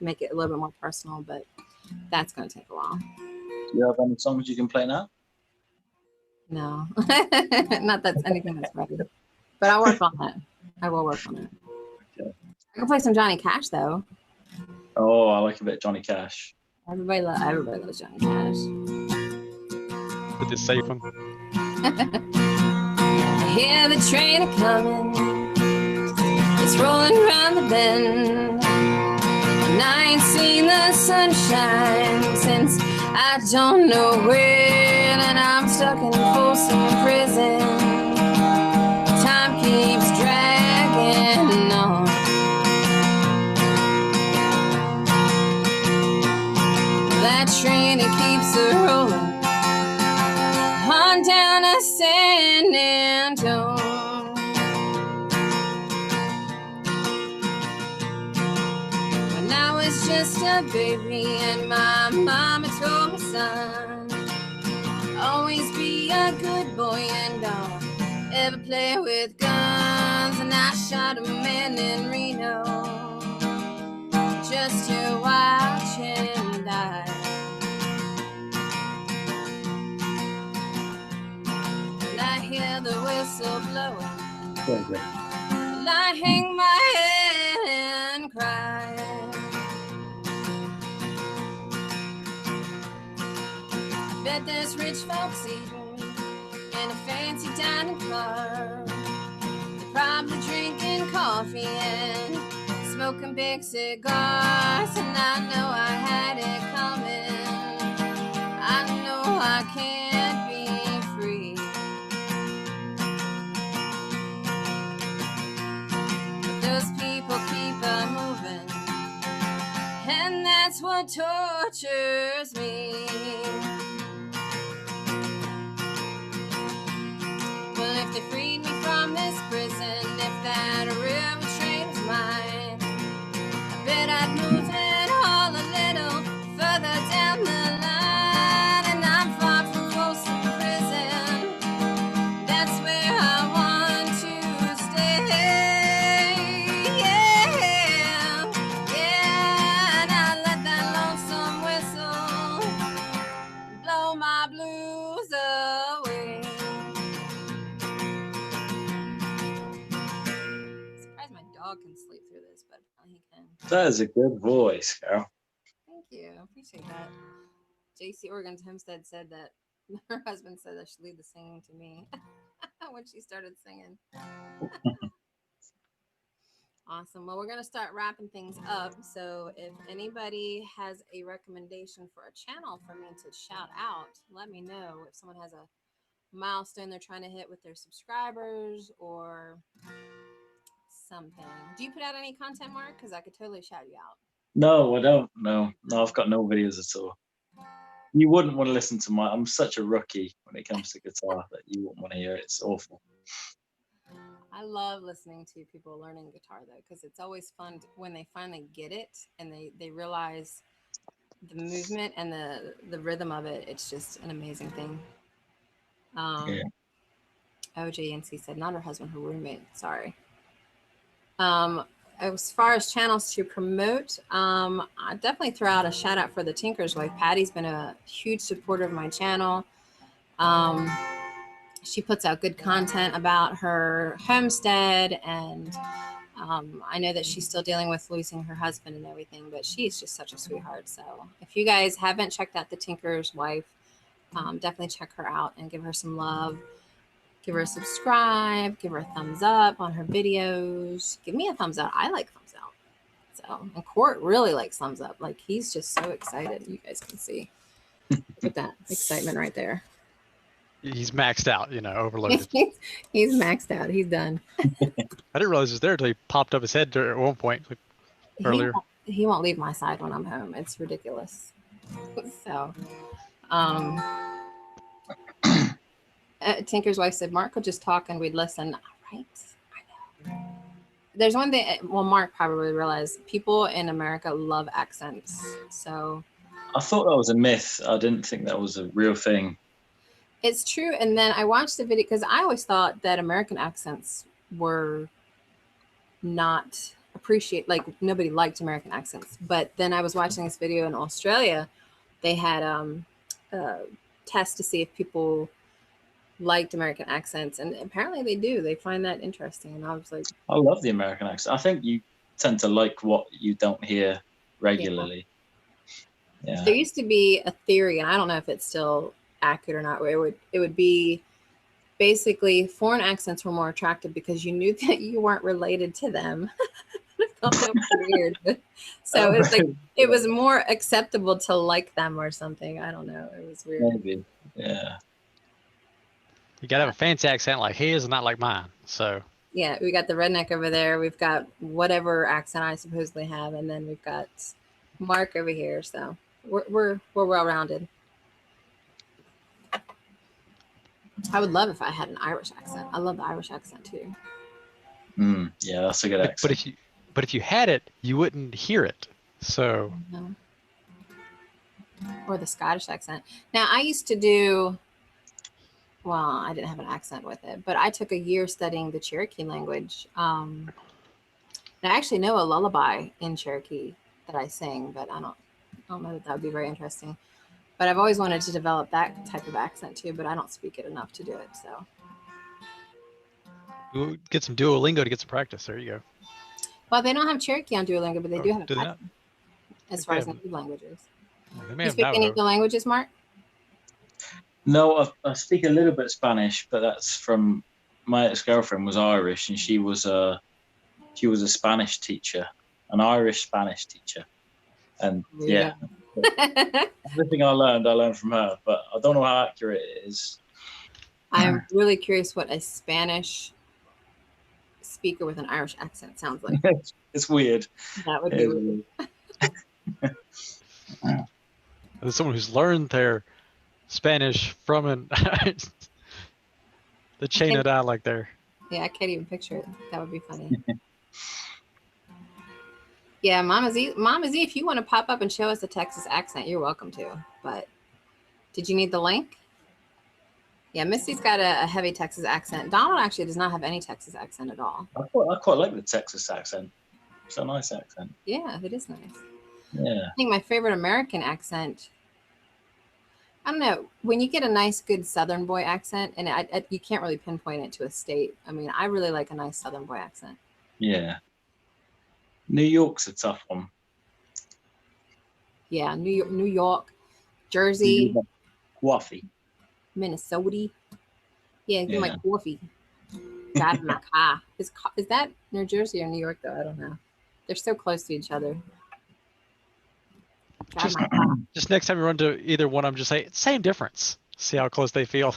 make it a little bit more personal, but that's going to take a while. Do you have any songs you can play now? No, not that's anything that's ready. But I'll work on that. I will work on it. Okay. I can play some Johnny Cash though. Oh, I like a bit of Johnny Cash. Everybody loves Johnny Cash. With this safe one. I hear the train a coming. It's rolling around the bend. And I ain't seen the sunshine since I don't know when, and I'm stuck in Folsom Prison. Time keeps dragging on. That train, it keeps a rolling on down to San Antone. When I was just a baby and my mama told me, son, always be a good boy and don't ever play with guns. And I shot a man in Reno just to watch him die. And I hear the whistle blowing, and I hang my head and cry. I bet there's rich folks eating in a fancy dining car. They're probably drinking coffee and smoking big cigars. And I know I had it coming. I know I can't be free. But those people keep on moving, and that's what tortures me. Well, if they freed me from this prison, if that river train was mine, I bet I'd move it all a little further down the line. And I'm far from Folsom Prison, that's where I want to stay. Yeah, yeah, and I let that lonesome whistle blow my blues away. Surprised my dog can sleep through this, but apparently he can. That is a good voice, Carol. Thank you. I appreciate that. JC Oregon's Homestead said that her husband said I should leave the singing to me when she started singing. Awesome. Well, we're going to start wrapping things up. So if anybody has a recommendation for a channel for me to shout out, let me know. If someone has a milestone they're trying to hit with their subscribers or something. Do you put out any content, Mark? Because I could totally shout you out. No, I don't. No, I've got no videos at all. You wouldn't want to listen to I'm such a rookie when it comes to guitar that you wouldn't want to hear it. It's awful. I love listening to people learning guitar though, because it's always fun when they finally get it and they realize the movement and the rhythm of it. It's just an amazing thing. Yeah. OJNC said not her husband, her roommate. Sorry. As far as channels to promote, I definitely throw out a shout out for the Tinker's Wife. Patty's been a huge supporter of my channel. She puts out good content about her homestead, and I know that she's still dealing with losing her husband and everything, but she's just such a sweetheart. So if you guys haven't checked out the Tinker's Wife, definitely check her out and give her some love. Give her a subscribe, give her a thumbs up on her videos. Give me a thumbs up. I like thumbs up. So, and Court really likes thumbs up. Like, he's just so excited. You guys can see. Look at that excitement right there. He's maxed out, overloaded. He's maxed out. He's done. I didn't realize he was there until he popped up his head at one point earlier. He won't leave my side when I'm home. It's ridiculous. So, Tinker's Wife said, Mark could just talk and we'd listen. Right? I know. There's one thing, well, Mark probably realized people in America love accents. So I thought that was a myth. I didn't think that was a real thing. It's true. And then I watched the video because I always thought that American accents were not appreciated. Like nobody liked American accents. But then I was watching this video in Australia. They had a test to see if people liked American accents, and apparently they do. They find that interesting, and I was like, I love the American accent. I think you tend to like what you don't hear regularly. Yeah. There used to be a theory, and I don't know if it's still accurate or not, where it would be basically foreign accents were more attractive because you knew that you weren't related to them. That was weird. So it's like it was more acceptable to like them or something. I don't know. It was weird. Maybe. Yeah. You gotta have a fancy accent like his and not like mine. So Yeah, we got the redneck over there. We've got whatever accent I supposedly have, and then we've got Mark over here. So we're well rounded. I would love if I had an Irish accent. I love the Irish accent too. Yeah, that's a good accent. But if you had it, you wouldn't hear it. So or the Scottish accent. Now I used to do. Well, I didn't have an accent with it, but I took a year studying the Cherokee language. And I actually know a lullaby in Cherokee that I sing, but I don't know that would be very interesting. But I've always wanted to develop that type of accent too, but I don't speak it enough to do it. So we'll get some Duolingo to get some practice. There you go. well, they don't have Cherokee on Duolingo, but they do have do it as far as native languages. They may You have speak any of the languages, Mark? No, I speak a little bit Spanish, but that's from my ex-girlfriend was Irish, and she was a Spanish teacher, an Irish Spanish teacher, and yeah, everything I learned from her, but I don't know how accurate it is. I'm really curious what a Spanish speaker with an Irish accent sounds like. It's weird. That would be weird. As someone who's learned their Spanish from the chain of dialect there. Yeah, I can't even picture it. That would be funny. Yeah, Mama Z, if you want to pop up and show us a Texas accent, you're welcome to. But did you need the link? Yeah, Misty's got a heavy Texas accent. Donald actually does not have any Texas accent at all. I quite like the Texas accent. It's a nice accent. Yeah, it is nice. Yeah. I think my favorite American accent, I don't know, when you get a nice, good Southern boy accent, and you can't really pinpoint it to a state. I mean, I really like a nice Southern boy accent. Yeah. New York's a tough one. Yeah, New York, Jersey, Coffee. Minnesota. Yeah, give my coffee. Driving my car. Is that New Jersey or New York though? I don't know. They're so close to each other. Just next time you run to either one, I'm just say same difference. See how close they feel.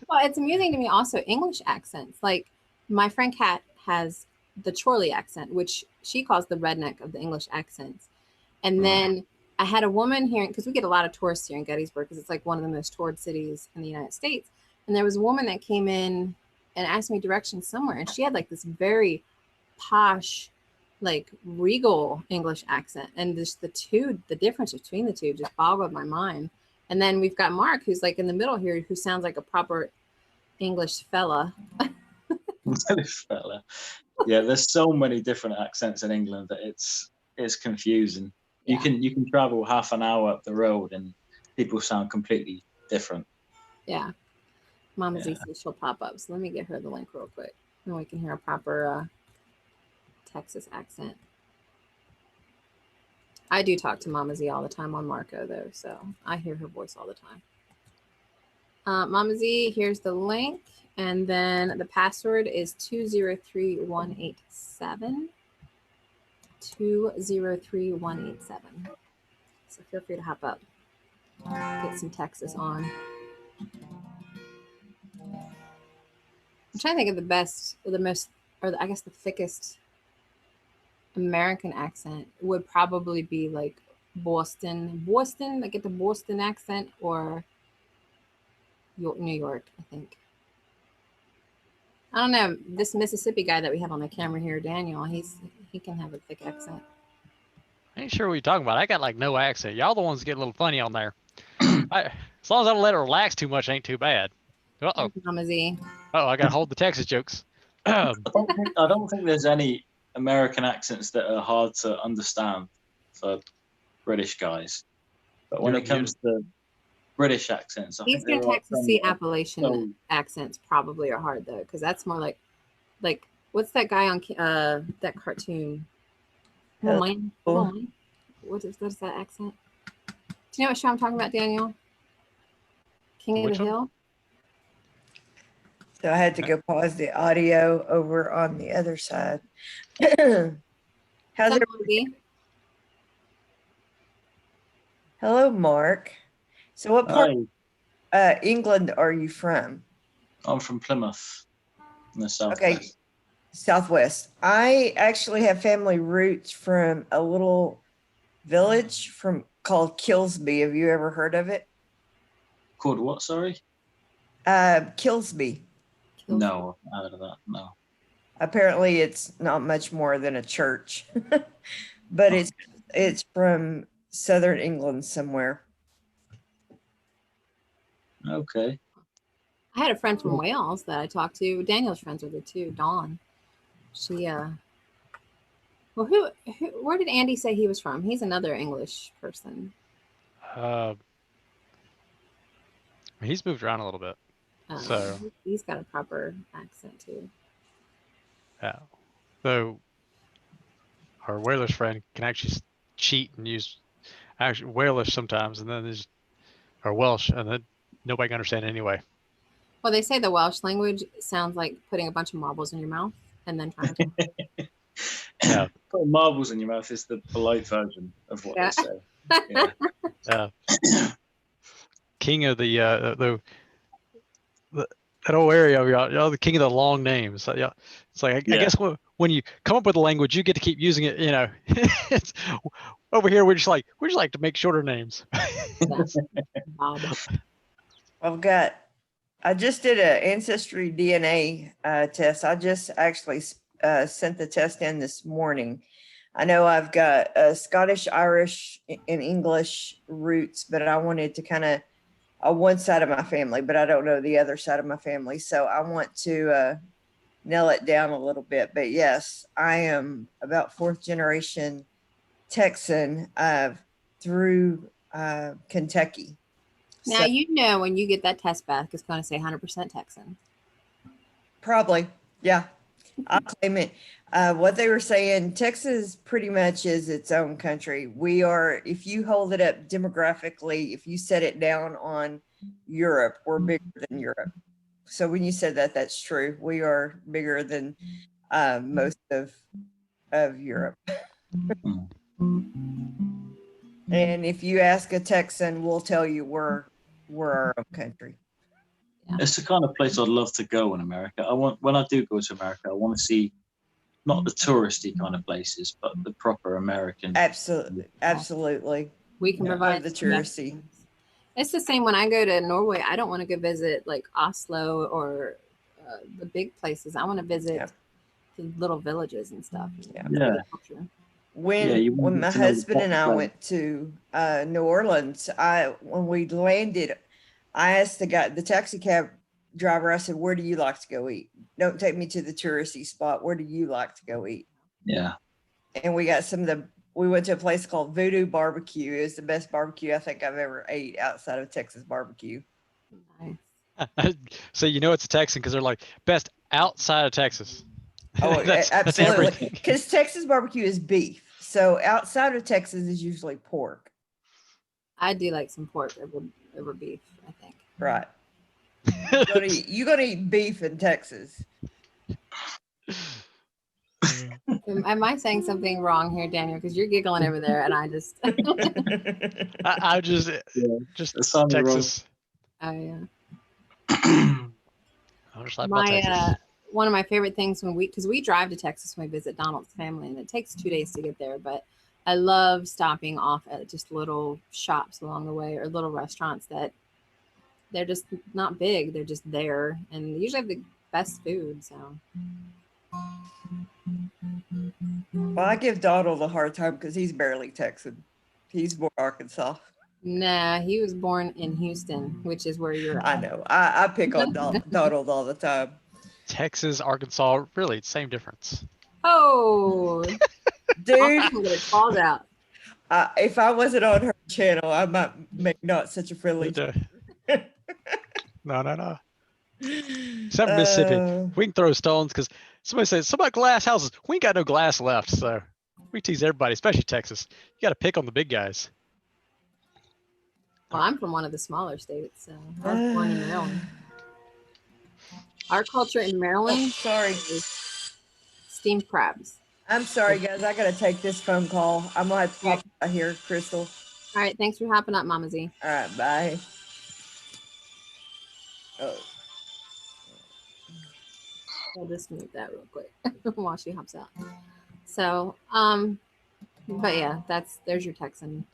Well, it's amusing to me also English accents. Like my friend Kat has the Chorley accent, which she calls the redneck of the English accents. And then I had a woman here, because we get a lot of tourists here in Gettysburg, because it's like one of the most toured cities in the United States. And there was a woman that came in and asked me directions somewhere, and she had like this very posh, like regal English accent, and just the difference between the two just boggled my mind. And then we've got Mark, who's like in the middle here, who sounds like a proper English fella. Yeah, there's so many different accents in England that it's confusing. Yeah. You can travel half an hour up the road and people sound completely different. Yeah. Mama Z says she'll pop up. So let me get her the link real quick. And we can hear a proper Texas accent. I do talk to Mama Z all the time on Marco though, so I hear her voice all the time. Mama Z, here's the link. And then the password is 203187. 203187. So feel free to hop up. Get some Texas on. I'm trying to think of the best, or the most, or I guess the thickest American accent would probably be like Boston, like get the Boston accent, or New York, I think. I don't know. This Mississippi guy that we have on the camera here, Daniel, he can have a thick accent. I ain't sure what you're talking about. I got like no accent. Y'all the ones get a little funny on there. As long as I don't let it relax too much, ain't too bad. Uh-oh. Mama Z. Oh, I got to hold the Texas jokes. I don't think there's any American accents that are hard to understand for British guys. But when it comes to British accents, Eastern Texas Sea Appalachian accents probably are hard though, because that's more like what's that guy on that cartoon? What is that accent? Do you know what show I'm talking about, Daniel? King of the Hill. So I had to go pause the audio over on the other side. How's everybody? Hello, Mark. So what part of England are you from? I'm from Plymouth in the southwest. Okay, Southwest. I actually have family roots from a little village called Kilsby. Have you ever heard of it? Called what, sorry? Kilsby. No, I've heard of that, no. Apparently it's not much more than a church, but it's from southern England somewhere. Okay. I had a friend from Wales that I talked to. Daniel's friends with her too, Dawn. She well, where did Andy say he was from? He's another English person. He's moved around a little bit. So he's got a proper accent too. Yeah. So our Walish friend can actually cheat and use actually Walish sometimes, and then there's or Welsh, and then nobody can understand it anyway. Well, they say the Welsh language sounds like putting a bunch of marbles in your mouth and then trying to. Yeah. Putting marbles in your mouth is the polite version of what they say. Yeah. King of the that whole area of y'all, the king of the long names. So, yeah, it's like I guess when you come up with a language, you get to keep using it. You know, it's, over here we just like to make shorter names. I just did an ancestry DNA test. I just actually sent the test in this morning. I know I've got Scottish, Irish, and English roots, but I wanted to kind of one side of my family, but I don't know the other side of my family. So I want to nail it down a little bit. But yes, I am about fourth generation Texan through Kentucky. Now, you know, when you get that test back, it's going to say 100% Texan. Probably. Yeah. I'll claim it. What they were saying, Texas pretty much is its own country. We are, if you hold it up demographically, if you set it down on Europe, we're bigger than Europe. So when you said that, that's true. We are bigger than most of Europe. And if you ask a Texan, we'll tell you we're our own country. Yeah. It's the kind of place I'd love to go in America. When I do go to America, I want to see not the touristy kind of places, but the proper American. Absolutely. We can provide the touristy. It's the same when I go to Norway. I don't want to go visit like Oslo or the big places. I want to visit the little villages and stuff. Yeah. When my husband and I went to New Orleans, when we landed, I asked the taxi cab driver, I said, where do you like to go eat? Don't take me to the touristy spot. Where do you like to go eat? Yeah. And we got we went to a place called Voodoo Barbecue. It was the best barbecue I think I've ever ate outside of Texas barbecue. Nice. So you know it's a Texan because they're like best outside of Texas. Oh, absolutely. Because Texas barbecue is beef. So outside of Texas is usually pork. I do like some pork over beef, I think. Right. You're gonna eat beef in Texas. Am I saying something wrong here, Daniel? Because you're giggling over there, and I just. I just Texas. Oh yeah. I'm just like Texas. One of my favorite things because we drive to Texas when we visit Donald's family, and it takes 2 days to get there, but I love stopping off at just little shops along the way or little restaurants that they're just not big. They're just there, and they usually have the best food. So. Well, I give Donald a hard time because he's barely Texan. He's born Arkansas. Nah, he was born in Houston, which is where you're at. I know. I pick on Donald all the time. Texas, Arkansas, really, same difference. Oh, dude, I'm gonna get called out. If I wasn't on her channel, I might make not such a friendly. No. Except for Mississippi, we can throw stones because somebody says something about glass houses. We ain't got no glass left, so we tease everybody, especially Texas. You got to pick on the big guys. Well, I'm from one of the smaller states, so I was born in Maryland. Our culture in Maryland is steamed crabs. I'm sorry, guys. I got to take this phone call. I'm going to have to pop out here, Crystal. All right. Thanks for hopping up, Mama Z. All right. Bye. Oh. I'll just move that real quick while she hops out. So, but yeah, there's your Texan.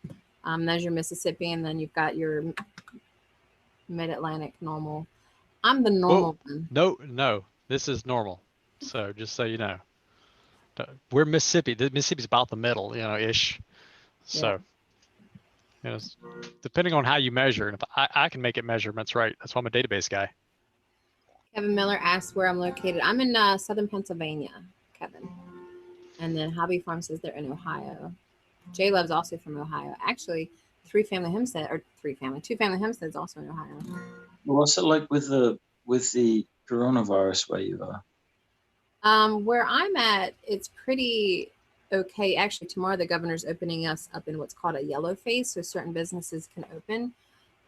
There's your Mississippi, and then you've got your Mid-Atlantic normal. I'm the normal one. No, this is normal. So just so you know, we're Mississippi. Mississippi's about the middle, ish. So, depending on how you measure, and if I can make it measurements right, that's why I'm a database guy. Kevin Miller asks where I'm located. I'm in southern Pennsylvania, Kevin. And then Hobby Farm says they're in Ohio. J Love's also from Ohio. Actually, two family homesteads also in Ohio. Well, what's it like with the coronavirus where you are? Where I'm at, it's pretty okay. Actually, tomorrow the governor's opening us up in what's called a yellow phase, so certain businesses can open.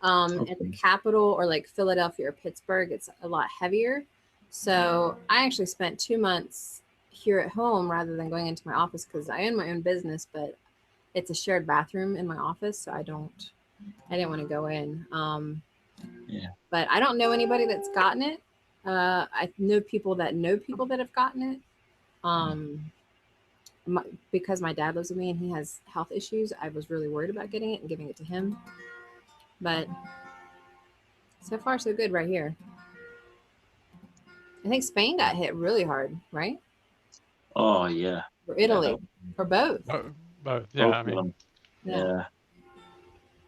At the capital or like Philadelphia or Pittsburgh, it's a lot heavier. So I actually spent 2 months here at home rather than going into my office because I own my own business, but it's a shared bathroom in my office, so I didn't want to go in. But I don't know anybody that's gotten it. I know people that have gotten it. Because my dad lives with me and he has health issues, I was really worried about getting it and giving it to him. But so far, so good right here. I think Spain got hit really hard, right? Oh, yeah. Or Italy, or both. Both. Yeah, Both I mean, yeah.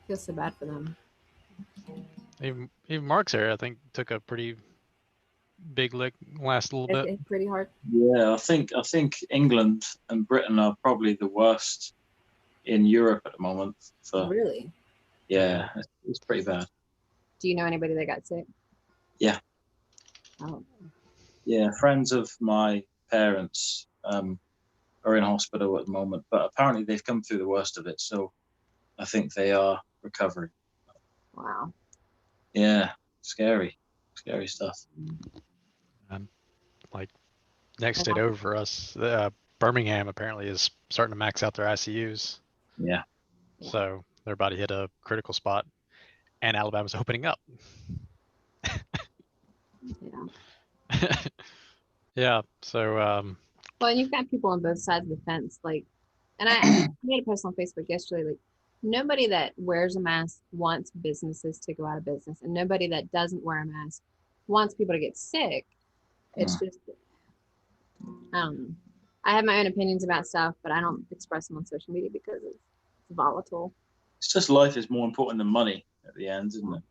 Feel so bad for them. Even Mark's area, I think, took a pretty big lick last little bit. It's pretty hard. Yeah, I think England and Britain are probably the worst in Europe at the moment. So, really? Yeah, it's pretty bad. Do you know anybody that got sick? Yeah. Oh. Yeah, friends of my parents are in hospital at the moment, but apparently they've come through the worst of it, so I think they are recovering. Wow. Yeah, scary stuff. Like next state over for us, Birmingham apparently is starting to max out their ICUs. Yeah. So they're about to hit a critical spot, and Alabama's opening up. Yeah. Yeah. So. Well, and you've got people on both sides of the fence, and I made a post on Facebook yesterday, nobody that wears a mask wants businesses to go out of business, and nobody that doesn't wear a mask wants people to get sick. It's just, I don't know. I have my own opinions about stuff, but I don't express them on social media because it's volatile. It's just life is more important than money at the end, isn't it?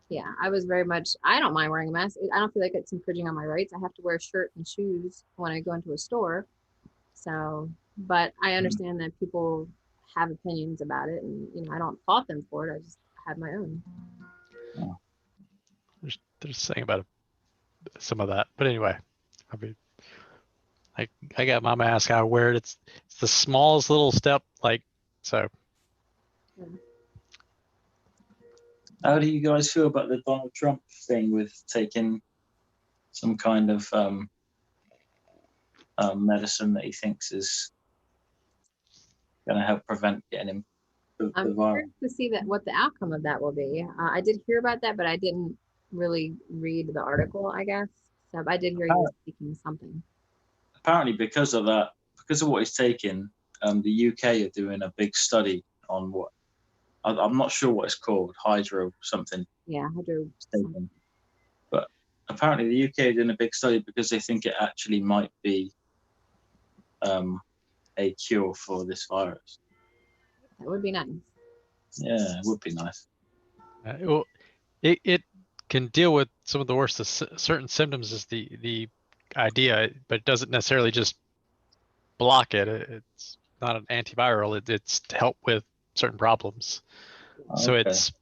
Yeah, I was very much, I don't mind wearing a mask. I don't feel like it's infringing on my rights. I have to wear a shirt and shoes when I go into a store. So, but I understand that people have opinions about it, and I don't fault them for it. I just have my own. There's saying about some of that, but anyway, I mean, I got my mask. I wear it. It's the smallest little step, so. Yeah. How do you guys feel about the Donald Trump thing with taking some kind of medicine that he thinks is going to help prevent getting him the I'm virus? curious to see what the outcome of that will be. I did hear about that, but I didn't really read the article, I guess. So I did hear he was taking something. Apparently, because of what he's taking, the UK are doing a big study on what I'm not sure what it's called, hydro something. Yeah, hydro. But apparently, the UK are doing a big study because they think it actually might be a cure for this virus. That would be nice. Yeah, it would be nice. Well, it can deal with some of the worst of certain symptoms is the idea, but it doesn't necessarily just block it. It's not an antiviral. It's to help with certain problems. So it's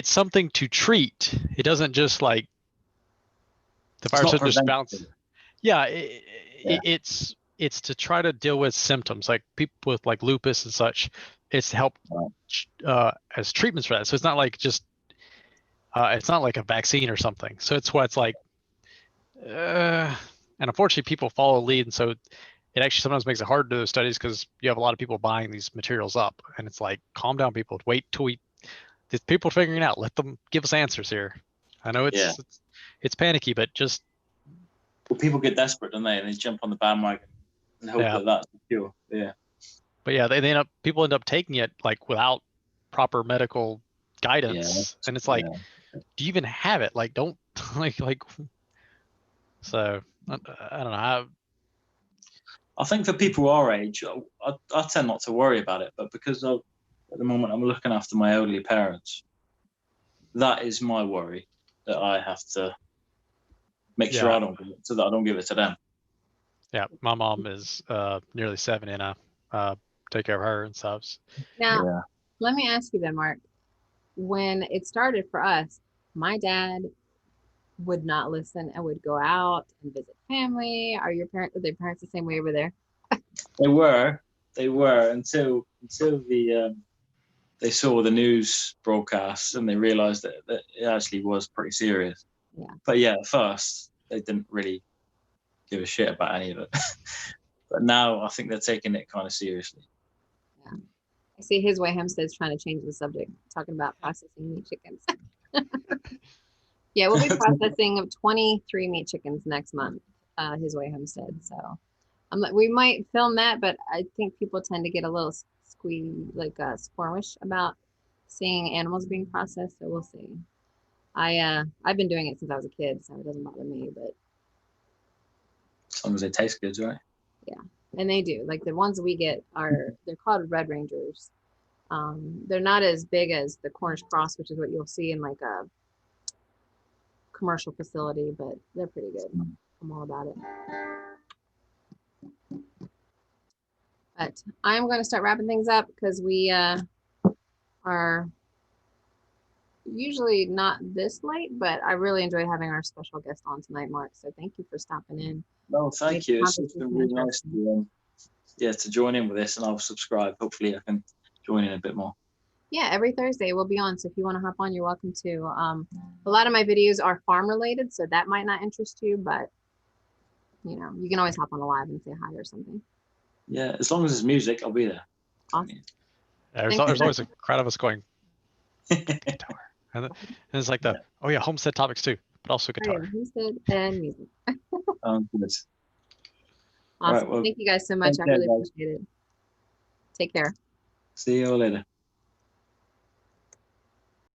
something to treat. It doesn't just the virus doesn't just bounce. Yeah, it's to try to deal with symptoms like people with lupus and such. It's to help as treatments for that. So it's not it's not like a vaccine or something. So it's what it's like. And unfortunately, people follow lead, and so it actually sometimes makes it hard to do those studies because you have a lot of people buying these materials up, and it's calm down, people. Wait till these people are figuring it out. Let them give us answers here. I know it's panicky, but just well, people get desperate, don't they? And they jump on the bandwagon and hope that that's the cure. Yeah. But yeah, people end up taking it like without proper medical guidance, and it's like, do you even have it? Like, don't like. So I don't know. I think for people our age, I tend not to worry about it, but because at the moment I'm looking after my elderly parents, that is my worry, that I have to make sure I don't give it to them. Yeah, my mom is nearly 70, and I take care of her and stuff. Now, let me ask you then, Mark. When it started for us, my dad would not listen and would go out and visit family. Are their parents the same way over there? They were until they saw the news broadcasts and they realized that it actually was pretty serious. Yeah. But yeah, at first they didn't really give a shit about any of it. But now I think they're taking it kind of seriously. Yeah. I see His Way Hempstead's trying to change the subject, talking about processing meat chickens. Yeah, we'll be processing 23 meat chickens next month, His Way Homestead. So we might film that, but I think people tend to get a little squirmish about seeing animals being processed. So we'll see. I've been doing it since I was a kid, so it doesn't bother me. But as long as they taste good, right? Yeah, and they do. Like the ones we get they're called Red Rangers. They're not as big as the Cornish Cross, which is what you'll see in like a commercial facility, but they're pretty good. I'm all about it. But I'm going to start wrapping things up because we are usually not this late, but I really enjoyed having our special guest on tonight, Mark. So thank you for stopping in. No, thank you. It's been really nice to join in with this, and I'll subscribe. Hopefully I can join in a bit more. Yeah, every Thursday we'll be on. So if you want to hop on, you're welcome to. A lot of my videos are farm related, so that might not interest you, but you can always hop on a live and say hi or something. Yeah, as long as it's music, I'll be there. Awesome. There's always a crowd of us going guitar, and it's like homestead topics too, but also guitar. Yeah, homestead and music. Good. Awesome. Right, well, thank you guys so much. I really appreciate it. Take care. See you all later.